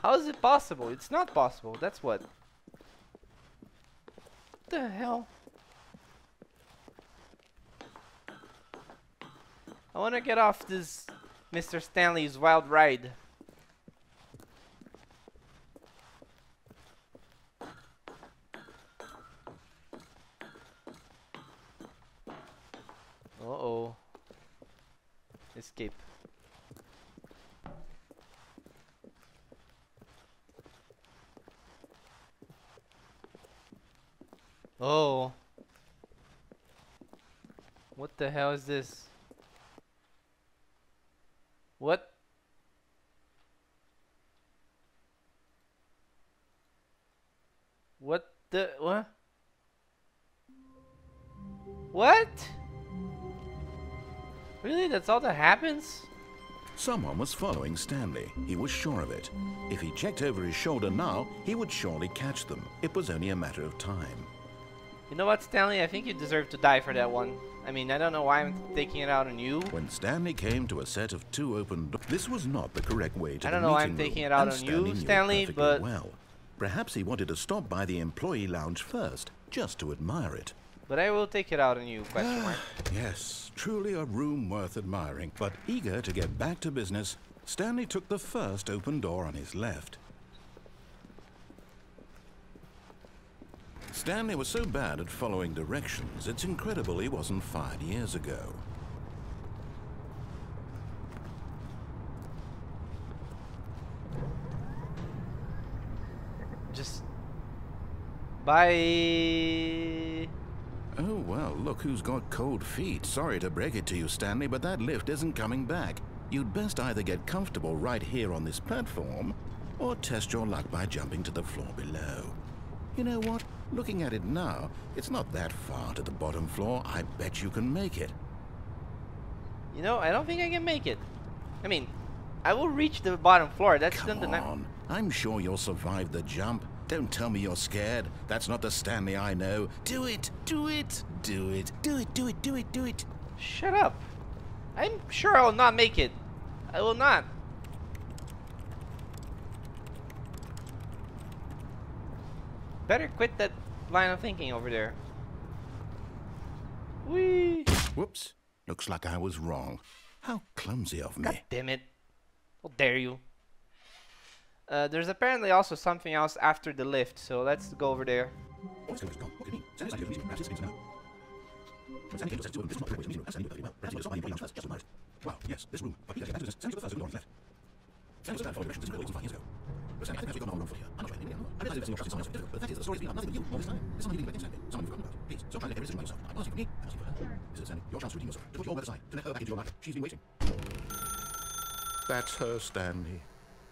How is it possible? It's not possible. That's what. What the hell? I want to get off this Mr. Stanley's wild ride. Uh-oh. Escape. Oh. What the hell is this? What? What the... What? What? Really? That's all that happens? Someone was following Stanley. He was sure of it. If he checked over his shoulder now, he would surely catch them. It was only a matter of time. You know what, Stanley? I think you deserve to die for that one. I mean, I don't know why I'm taking it out on you. When Stanley came to a set of 2 open doors, this was not the correct way to I don't the know why meeting I'm taking room, it out and on you, knew it Stanley, perfectly but... well. Perhaps he wanted to stop by the employee lounge first, just to admire it. But I will take it out on you, question mark. Yes, truly a room worth admiring. But eager to get back to business, Stanley took the first open door on his left. Stanley was so bad at following directions, it's incredible he wasn't fired years ago. Just... Bye. Oh, well, look who's got cold feet. Sorry to break it to you, Stanley, but that lift isn't coming back. You'd best either get comfortable right here on this platform, or test your luck by jumping to the floor below. You know what? Looking at it now, it's not that far to the bottom floor. I bet you can make it. You know, I don't think I can make it. I mean, I will reach the bottom floor. That's Come on. I'm sure you'll survive the jump. Don't tell me you're scared. That's not the Stanley I know. Do it! Do it! Do it! Do it! Do it! Do it! Do it! Shut up. I'm sure I will not make it. I will not. Better quit that line of thinking over there. Whee! Whoops. Looks like I was wrong. How clumsy of me. God damn it. How dare you. There's apparently also something else after the lift, so let's go over there. Well, yes, this room. But yes, send to the first door on the left. Thanks for that for directions. This was 5 years ago. But Stanley, I think we've got an old for here. I'm not sure anything. I realize it's someone else difficult, but the fact is the story's been about nothing but you all this time. There's someone you didn't expect, Stanley. Someone you've forgotten about. Please, stop trying to let everything by yourself. I'm asking for me, I'm asking for her. This is Stanley, your chance to redeem yourself. To put your word aside, to let her back into your life. She's been waiting. That's her, Stanley.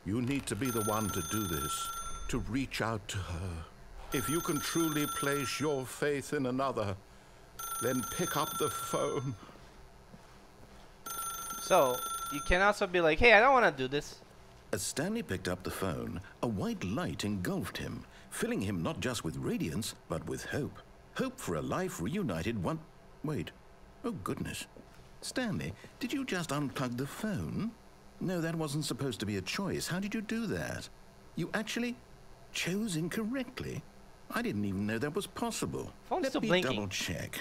You need to be the one to do this. To reach out to her. If you can truly place your faith in another, Then pick up the phone. So, you can also be like, hey, I don't want to do this. As Stanley picked up the phone, a white light engulfed him, filling him not just with radiance, but with hope. Hope for a life reunited one... Wait. Oh, goodness. Stanley, did you just unplug the phone? No, that wasn't supposed to be a choice. How did you do that? You actually chose incorrectly. I didn't even know that was possible. Phone's Let still me blinking. double check.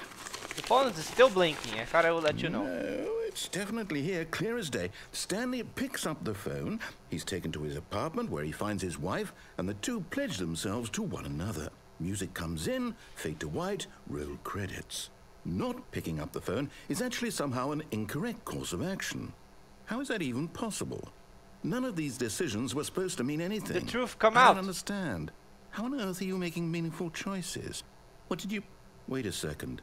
The phone is still blinking. I thought I would let you know. No, it's definitely here, clear as day. Stanley picks up the phone. He's taken to his apartment where he finds his wife, and the two pledge themselves to one another. Music comes in, fade to white, roll credits. Not picking up the phone is actually somehow an incorrect course of action. How is that even possible? None of these decisions were supposed to mean anything. The truth come I out. don't understand. How on earth are you making meaningful choices? What did you... Wait a second.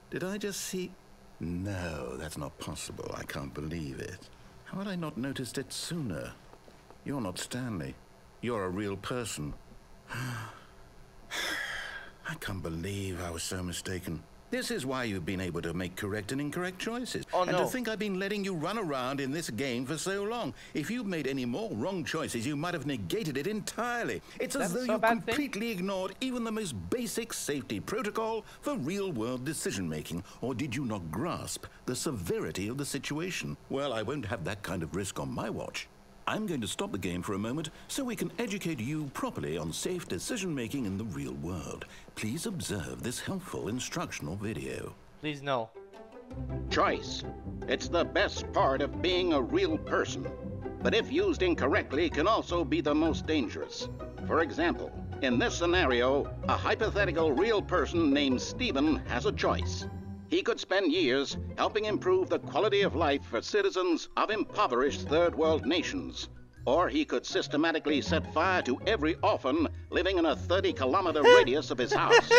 Did I just see... No, that's not possible. I can't believe it. How had I not noticed it sooner? You're not Stanley. You're a real person. I can't believe I was so mistaken. This is why you've been able to make correct and incorrect choices. Oh, and no. to think I've been letting you run around in this game for so long. If you'd made any more wrong choices, you might have negated it entirely. It's as That's though so you bad thing? completely ignored even the most basic safety protocol for real-world decision-making. Or did you not grasp the severity of the situation? Well, I won't have that kind of risk on my watch. I'm going to stop the game for a moment so we can educate you properly on safe decision-making in the real world. Please observe this helpful instructional video. Please no. Choice. It's the best part of being a real person. But if used incorrectly, can also be the most dangerous. For example, in this scenario, a hypothetical real person named Stephen has a choice. He could spend years helping improve the quality of life for citizens of impoverished third world nations. Or he could systematically set fire to every orphan living in a 30-kilometer radius of his house.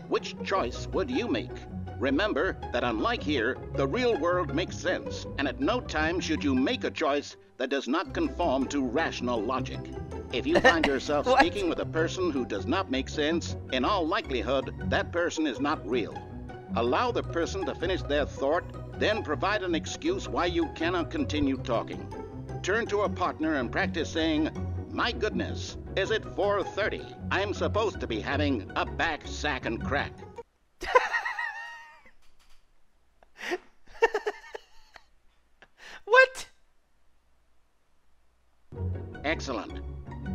Which choice would you make? Remember that unlike here, the real world makes sense, and at no time should you make a choice that does not conform to rational logic. If you find yourself What? speaking with a person who does not make sense, in all likelihood, that person is not real. Allow the person to finish their thought, then provide an excuse why you cannot continue talking. Turn to a partner and practice saying, "My goodness, is it 4:30? I'm supposed to be having a back, sack, and crack." What? Excellent.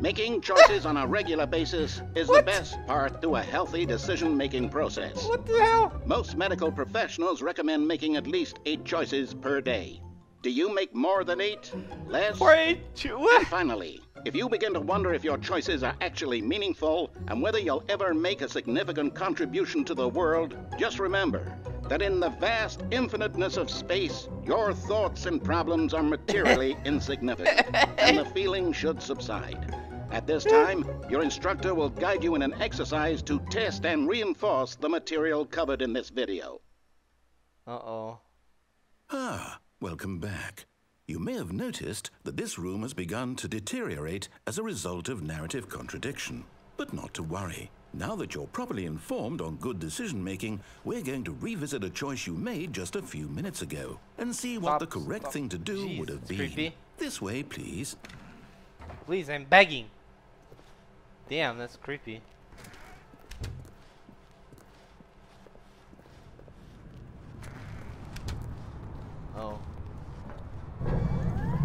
Making choices on a regular basis is the What? best part to a healthy decision-making process. What the hell? Most medical professionals recommend making at least 8 choices per day. Do you make more than 8? Less? For a what? And finally, if you begin to wonder if your choices are actually meaningful and whether you'll ever make a significant contribution to the world, just remember that in the vast infiniteness of space, your thoughts and problems are materially insignificant, and the feeling should subside. At this time, your instructor will guide you in an exercise to test and reinforce the material covered in this video. Uh-oh. Ah, welcome back. You may have noticed that this room has begun to deteriorate as a result of narrative contradiction. But not to worry. Now that you're properly informed on good decision-making, we're going to revisit a choice you made just a few minutes ago and see what the correct thing to do Jeez, would have that's been. creepy. This way, please. Please, I'm begging. Damn, that's creepy. Oh.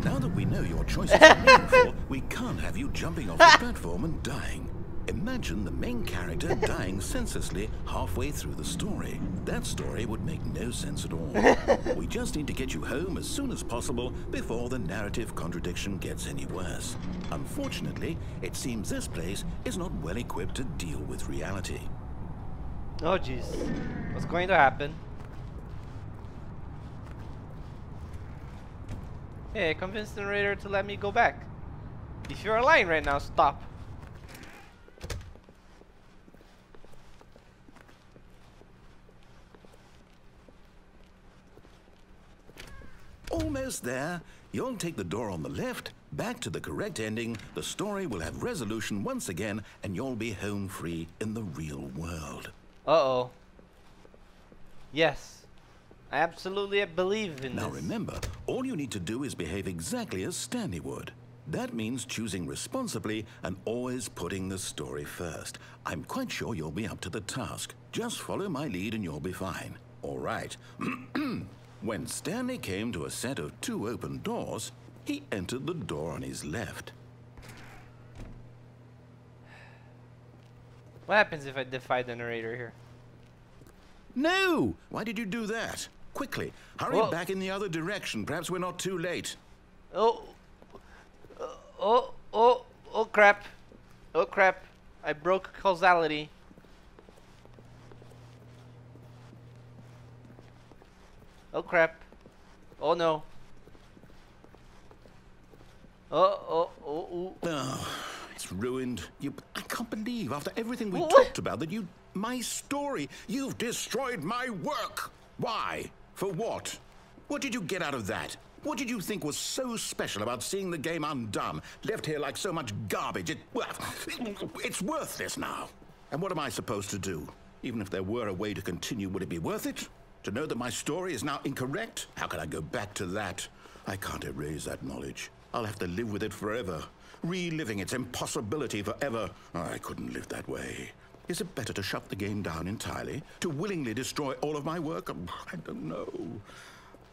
Now that we know your choices are meaningful, we can't have you jumping off the platform and dying. Imagine the main character dying senselessly halfway through the story. That story would make no sense at all. We just need to get you home as soon as possible before the narrative contradiction gets any worse. Unfortunately, it seems this place is not well equipped to deal with reality. Oh, jeez. What's going to happen? Hey, I convinced the narrator to let me go back. If you're lying right now, stop. Almost there. You'll take the door on the left, back to the correct ending, the story will have resolution once again, and you'll be home free in the real world. Uh-oh. Yes. I absolutely believe in Now this. remember, all you need to do is behave exactly as Stanley would. That means choosing responsibly and always putting the story first. I'm quite sure you'll be up to the task. Just follow my lead and you'll be fine. All right. When Stanley came to a set of 2 open doors, he entered the door on his left. What happens if I defy the narrator here? No! Why did you do that? Quickly, hurry Whoa. back in the other direction. Perhaps we're not too late. Oh. Oh crap. Oh crap. I broke causality. Oh crap. Oh no. Oh. Oh, it's ruined. I can't believe after everything we What? talked about that my story, you've destroyed my work. Why? For what? What did you get out of that? What did you think was so special about seeing the game undone, left here like so much garbage? It's worthless now. And what am I supposed to do? Even if there were a way to continue, would it be worth it? To know that my story is now incorrect? How can I go back to that? I can't erase that knowledge. I'll have to live with it forever, reliving its impossibility forever. I couldn't live that way. Is it better to shut the game down entirely? To willingly destroy all of my work? I don't know.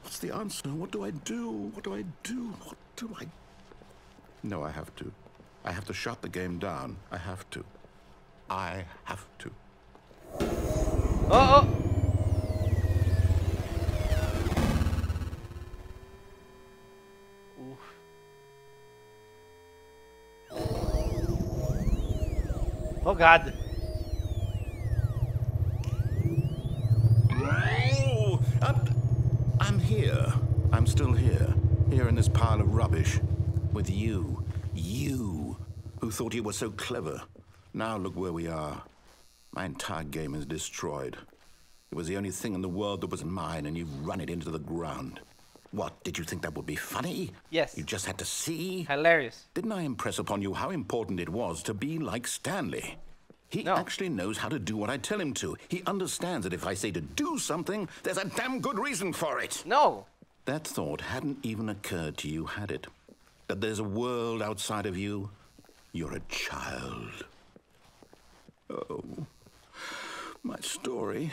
What's the answer? What do I do? What do I do? What do I... No, I have to. I have to shut the game down. I have to. I have to. Oh. Oof. Oh God. Oh, I'm here. I'm still here. Here in this pile of rubbish. With you. You. Who thought you were so clever. Now look where we are. My entire game is destroyed. It was the only thing in the world that was mine, and you've run it into the ground. What, did you think that would be funny? Yes. You just had to see? Hilarious. Didn't I impress upon you how important it was to be like Stanley? He No. actually knows how to do what I tell him to. He understands that if I say to do something, there's a damn good reason for it. No. That thought hadn't even occurred to you, had it? That there's a world outside of you? You're a child. Oh, my story.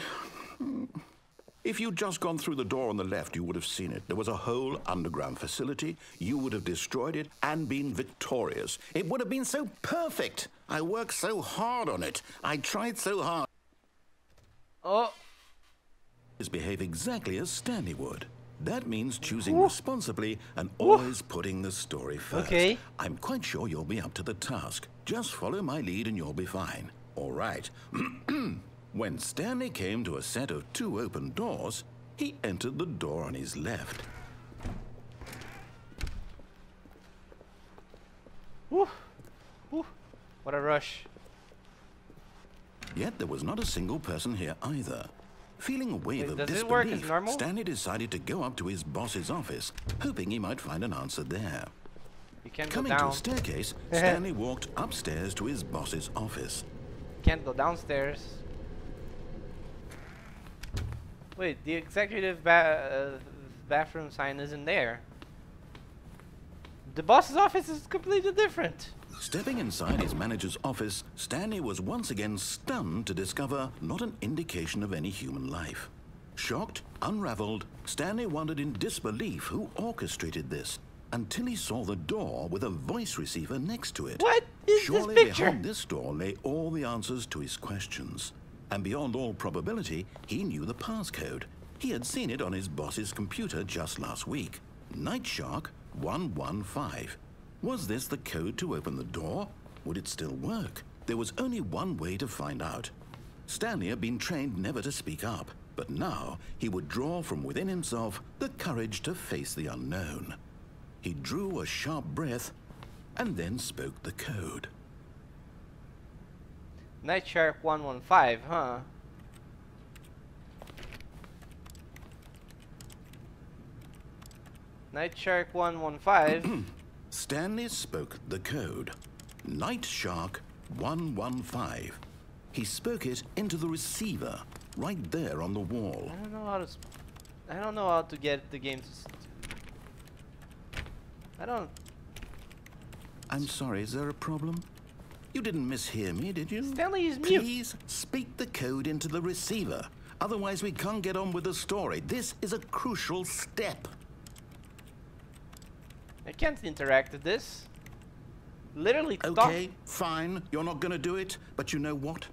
If you'd just gone through the door on the left, you would have seen it. There was a whole underground facility. You would have destroyed it and been victorious. It would have been so perfect. I worked so hard on it. I tried so hard. Oh. Behave exactly as Stanley would. That means choosing responsibly and always putting the story first. Okay. I'm quite sure you'll be up to the task. Just follow my lead and you'll be fine. All right. When Stanley came to a set of 2 open doors, he entered the door on his left. Woo. Woo. What a rush. Yet there was not a single person here either. Feeling a wave Wait, of does it work as disbelief, normal? Stanley decided to go up to his boss's office, hoping he might find an answer there. You can't Coming go to down. a staircase, Stanley walked upstairs to his boss's office. Can't go downstairs. Wait, the executive bathroom sign isn't there. The boss's office is completely different. Stepping inside his manager's office, Stanley was once again stunned to discover not an indication of any human life. Shocked, unraveled, Stanley wondered in disbelief who orchestrated this, until he saw the door with a voice receiver next to it. What is Surely this picture? behind this door lay all the answers to his questions. And beyond all probability, he knew the passcode. He had seen it on his boss's computer just last week. Night Shark 115. Was this the code to open the door? Would it still work? There was only one way to find out. Stanley had been trained never to speak up, but now he would draw from within himself the courage to face the unknown. He drew a sharp breath and then spoke the code. Night Shark 115, huh? Night Shark 115. Stanley spoke the code. Night Shark 115. He spoke it into the receiver. right there on the wall. I don't know how to. I don't know how to get the game to. I don't. I'm sorry, is there a problem? You didn't mishear me, did you? Stanley is mute. Please speak the code into the receiver. Otherwise, we can't get on with the story. This is a crucial step. I can't interact with this. Literally talk. Okay, fine. You're not going to do it. But you know what?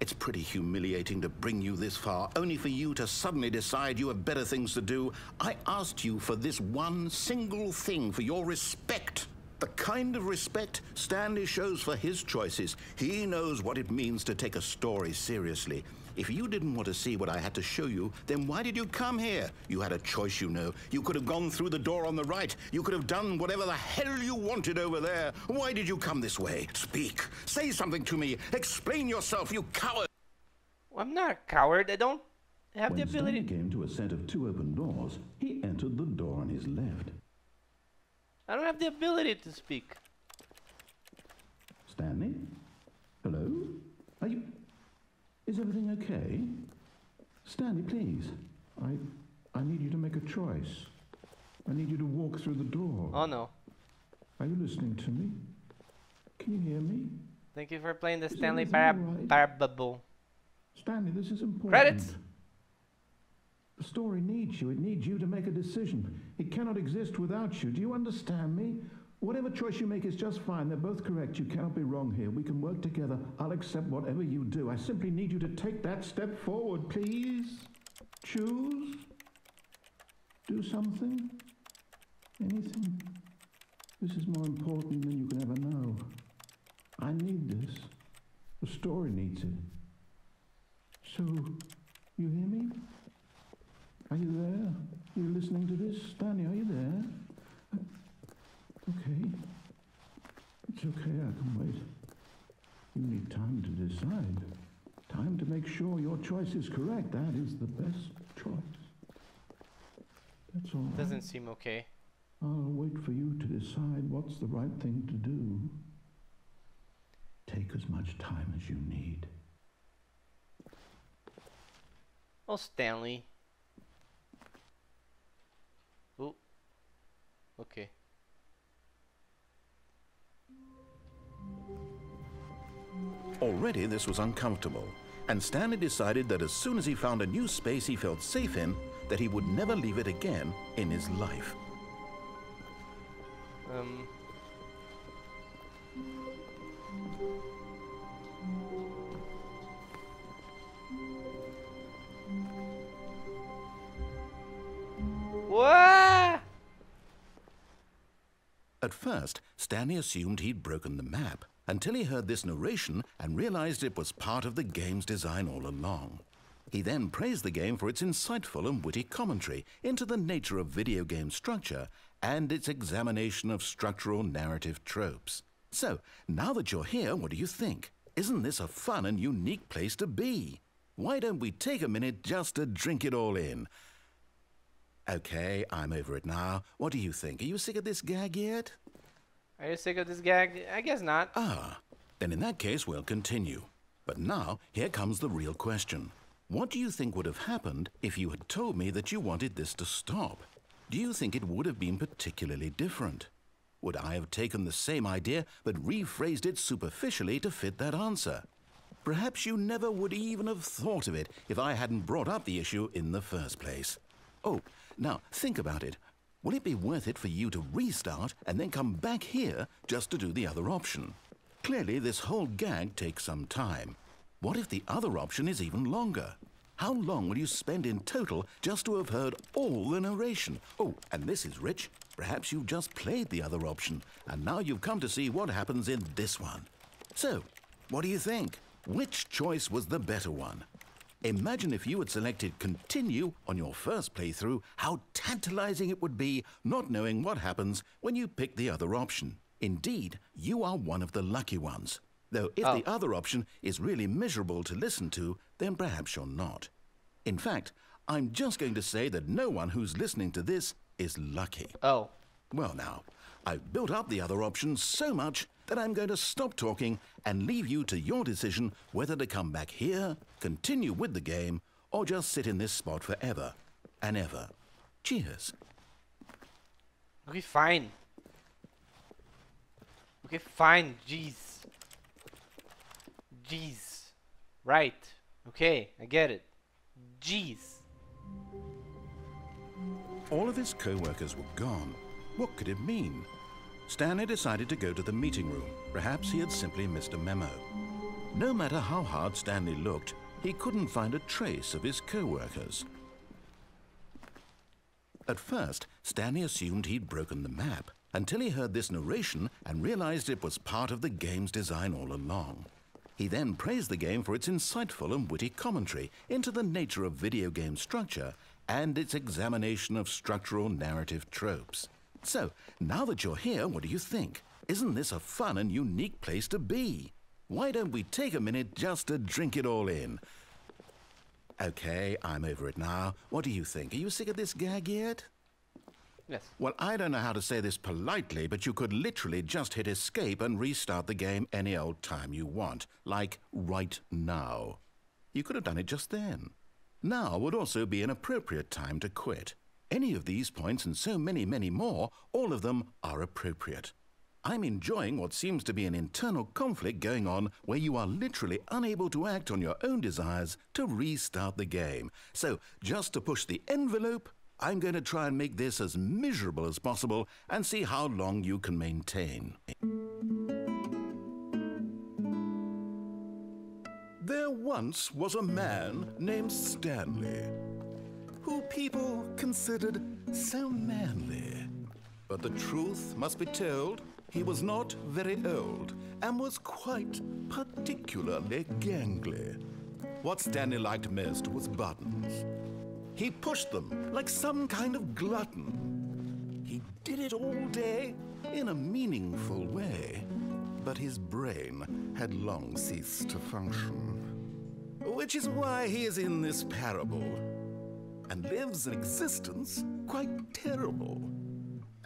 It's pretty humiliating to bring you this far, only for you to suddenly decide you have better things to do. I asked you for this one single thing, for your respect. The kind of respect Stanley shows for his choices. He knows what it means to take a story seriously. If you didn't want to see what I had to show you, then why did you come here? You had a choice, you know. You could have gone through the door on the right. You could have done whatever the hell you wanted over there. Why did you come this way? Speak. Say something to me. Explain yourself, you coward. I'm not a coward. I don't have the When ability. Stanley came to a set of 2 open doors, he entered the door on his left. I don't have the ability to speak. Stanley? Hello? Are you... Is everything okay? Stanley, please. I need you to make a choice. I need you to walk through the door. Oh no. Are you listening to me? Can you hear me? Thank you for playing the Is Stanley everything all right? Parable. Stanley, this is important. Credits. The story needs you. It needs you to make a decision. It cannot exist without you. Do you understand me? Whatever choice you make is just fine. They're both correct. You cannot be wrong here. We can work together. I'll accept whatever you do. I simply need you to take that step forward, please. Choose. Do something. Anything. This is more important than you can ever know. I need this. The story needs it. So, you hear me? Are you there? Are you listening to this? Stanley, are you there? Okay. It's okay, I can wait. You need time to decide. Time to make sure your choice is correct. That is the best choice. That's all right. Doesn't seem okay. I'll wait for you to decide what's the right thing to do. Take as much time as you need. Oh, Stanley. Oh. Okay. Already this was uncomfortable, and Stanley decided that as soon as he found a new space he felt safe in, that he would never leave it again in his life. What? At first, Stanley assumed he'd broken the map, until he heard this narration and realized it was part of the game's design all along. He then praised the game for its insightful and witty commentary into the nature of video game structure and its examination of structural narrative tropes. So, now that you're here, what do you think? Isn't this a fun and unique place to be? Why don't we take a minute just to drink it all in? Okay, I'm over it now. What do you think? Are you sick of this gag yet? Are you sick of this gag? I guess not. Ah, then in that case we'll continue. But now, here comes the real question. What do you think would have happened if you had told me that you wanted this to stop? Do you think it would have been particularly different? Would I have taken the same idea but rephrased it superficially to fit that answer? Perhaps you never would even have thought of it if I hadn't brought up the issue in the first place. Oh, now think about it. Will it be worth it for you to restart and then come back here just to do the other option? Clearly, this whole gag takes some time. What if the other option is even longer? How long will you spend in total just to have heard all the narration? Oh, and this is rich. Perhaps you've just played the other option, and now you've come to see what happens in this one. So, what do you think? Which choice was the better one? Imagine if you had selected continue on your first playthrough, how tantalizing it would be not knowing what happens when you pick the other option. Indeed, you are one of the lucky ones. Though if the other option is really miserable to listen to, then perhaps you're not. In fact, I'm just going to say that no one who's listening to this is lucky. Oh. Well now, I've built up the other option so much that I'm going to stop talking and leave you to your decision whether to come back here, continue with the game, or just sit in this spot forever and ever. Cheers. Okay, fine. Okay, fine. Jeez. Jeez. Right. Okay, I get it. Jeez. All of his co-workers were gone. What could it mean? Stanley decided to go to the meeting room. Perhaps he had simply missed a memo. No matter how hard Stanley looked, he couldn't find a trace of his co-workers. At first, Stanley assumed he'd broken the map, until he heard this narration and realized it was part of the game's design all along. He then praised the game for its insightful and witty commentary into the nature of video game structure and its examination of structural narrative tropes. So, now that you're here, what do you think? Isn't this a fun and unique place to be? Why don't we take a minute just to drink it all in? Okay, I'm over it now. What do you think? Are you sick of this gag yet? Yes. Well, I don't know how to say this politely, but you could literally just hit escape and restart the game any old time you want, like right now. You could have done it just then. Now would also be an appropriate time to quit. Any of these points and so many, many more, all of them are appropriate. I'm enjoying what seems to be an internal conflict going on where you are literally unable to act on your own desires to restart the game. So, just to push the envelope, I'm going to try and make this as miserable as possible and see how long you can maintain. There once was a man named Stanley, who people considered so manly. But the truth must be told, he was not very old and was quite particularly gangly. What Stanley liked most was buttons. He pushed them like some kind of glutton. He did it all day in a meaningful way, but his brain had long ceased to function. Which is why he is in this parable and lives an existence quite terrible.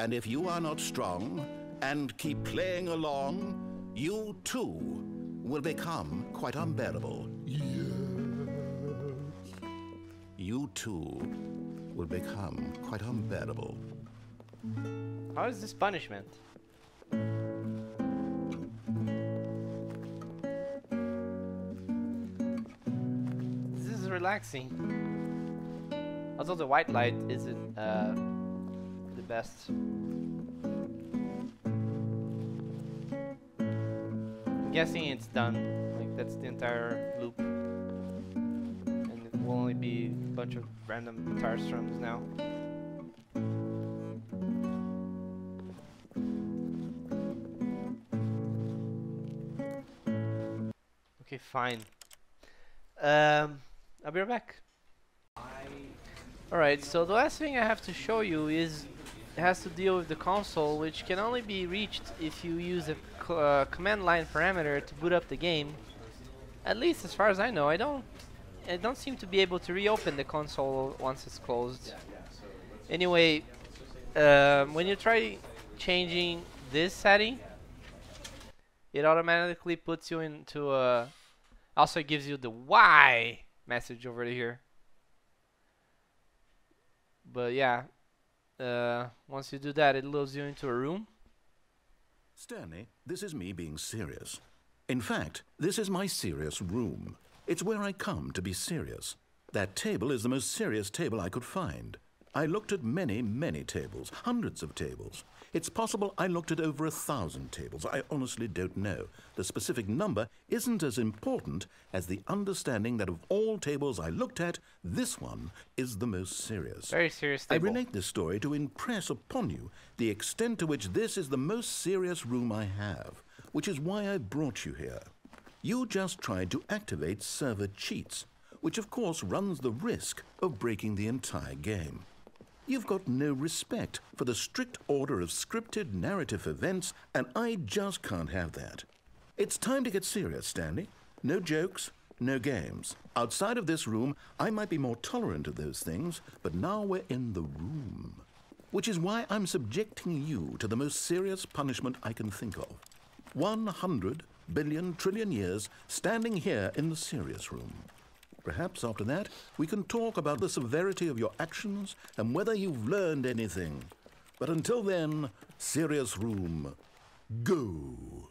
And if you are not strong and keep playing along, you too will become quite unbearable. You too will become quite unbearable. How is this punishment? This is relaxing. Although the white light isn't the best. I'm guessing it's done. Like that's the entire loop. And it will only be a bunch of random guitar strums now. Okay, fine. I'll be right back. Alright, so the last thing I have to show you is it has to deal with the console, which can only be reached if you use a command line parameter to boot up the game. At least as far as I know, I don't seem to be able to reopen the console once it's closed. Anyway, when you try changing this setting, it automatically puts you into a... Also gives you the why message over here. But yeah, once you do that, it loads you into a room. Stanley, this is me being serious. In fact, this is my serious room. It's where I come to be serious. That table is the most serious table I could find. I looked at many, many tables, hundreds of tables. It's possible I looked at over 1,000 tables. I honestly don't know. The specific number isn't as important as the understanding that of all tables I looked at, this one is the most serious. Very serious table. I relate this story to impress upon you the extent to which this is the most serious room I have, which is why I brought you here. You just tried to activate server cheats, which of course runs the risk of breaking the entire game. You've got no respect for the strict order of scripted narrative events, and I just can't have that. It's time to get serious, Stanley. No jokes, no games. Outside of this room, I might be more tolerant of those things, but now we're in the room. Which is why I'm subjecting you to the most serious punishment I can think of. 100 billion trillion years standing here in the serious room. Perhaps after that, we can talk about the severity of your actions and whether you've learned anything. But until then, serious room, go.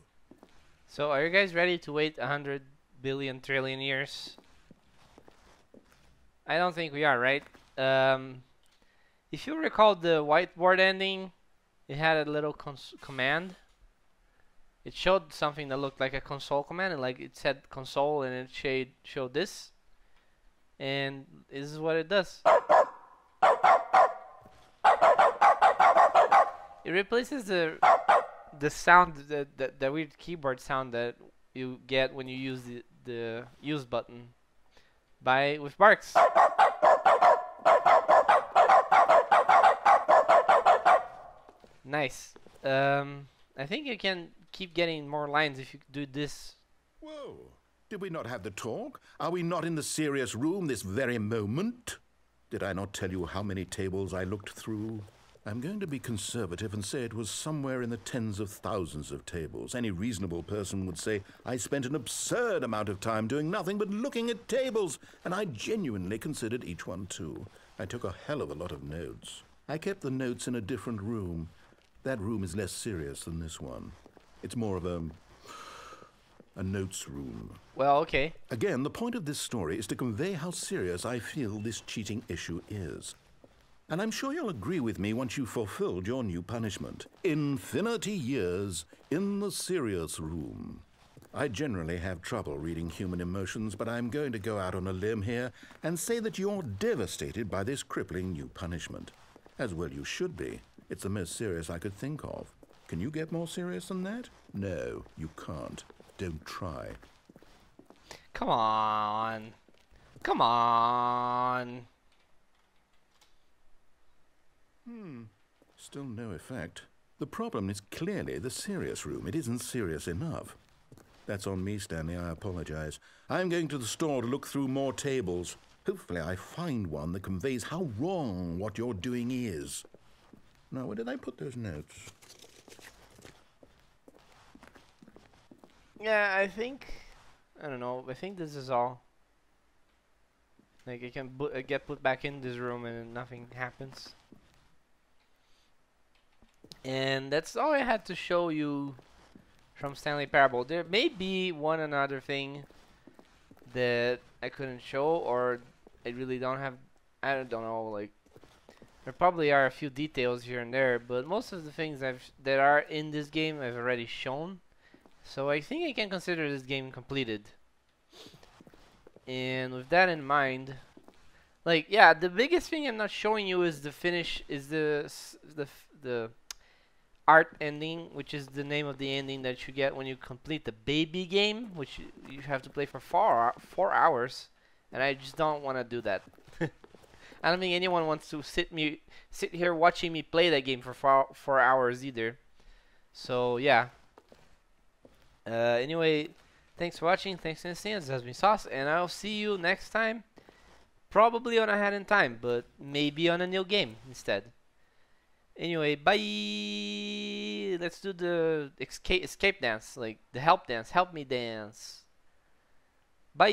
So, are you guys ready to wait 100 billion trillion years? I don't think we are, right? If you recall the whiteboard ending, it had a little command. It showed something that looked like a console command, and like it said console, and it showed this. And this is what it does. It replaces the sound, the weird keyboard sound that you get when you use the use button with barks. Nice. I think you can keep getting more lines if you do this. Whoa. Did we not have the talk? Are we not in the serious room this very moment? Did I not tell you how many tables I looked through? I'm going to be conservative and say it was somewhere in the tens of thousands of tables. Any reasonable person would say I spent an absurd amount of time doing nothing but looking at tables, and I genuinely considered each one too. I took a hell of a lot of notes. I kept the notes in a different room. That room is less serious than this one. It's more of a notes room. Well, okay. Again, the point of this story is to convey how serious I feel this cheating issue is. And I'm sure you'll agree with me once you've fulfilled your new punishment. Infinity years in the serious room. I generally have trouble reading human emotions, but I'm going to go out on a limb here and say that you're devastated by this crippling new punishment. As well you should be. It's the most serious I could think of. Can you get more serious than that? No, you can't. Don't try. Come on. Come on. Still no effect. The problem is clearly the serious room. It isn't serious enough. That's on me, Stanley. I apologize. I'm going to the store to look through more tables. Hopefully I find one that conveys how wrong what you're doing is. Now, where did I put those notes? Yeah, I don't know. I think this is all. Like, it can get put back in this room and nothing happens. And that's all I had to show you from Stanley Parable. There may be one another thing that I couldn't show, or I really don't have. I don't know. Like, there probably are a few details here and there, but most of the things that are in this game I've already shown. So I think I can consider this game completed. And with that in mind, like, yeah, the biggest thing I'm not showing you is the finish, is the art ending, which is the name of the ending that you get when you complete the baby game, which you have to play for 4 hours, and I just don't want to do that. I don't think anyone wants to sit here watching me play that game for 4 hours either. So yeah. Anyway, thanks for watching. Thanks for listening. This has been Sauce, and I'll see you next time. Probably on Ahead in Time, but maybe on a new game instead. Anyway, bye. Let's do the escape dance, like the help dance. Help me dance. Bye.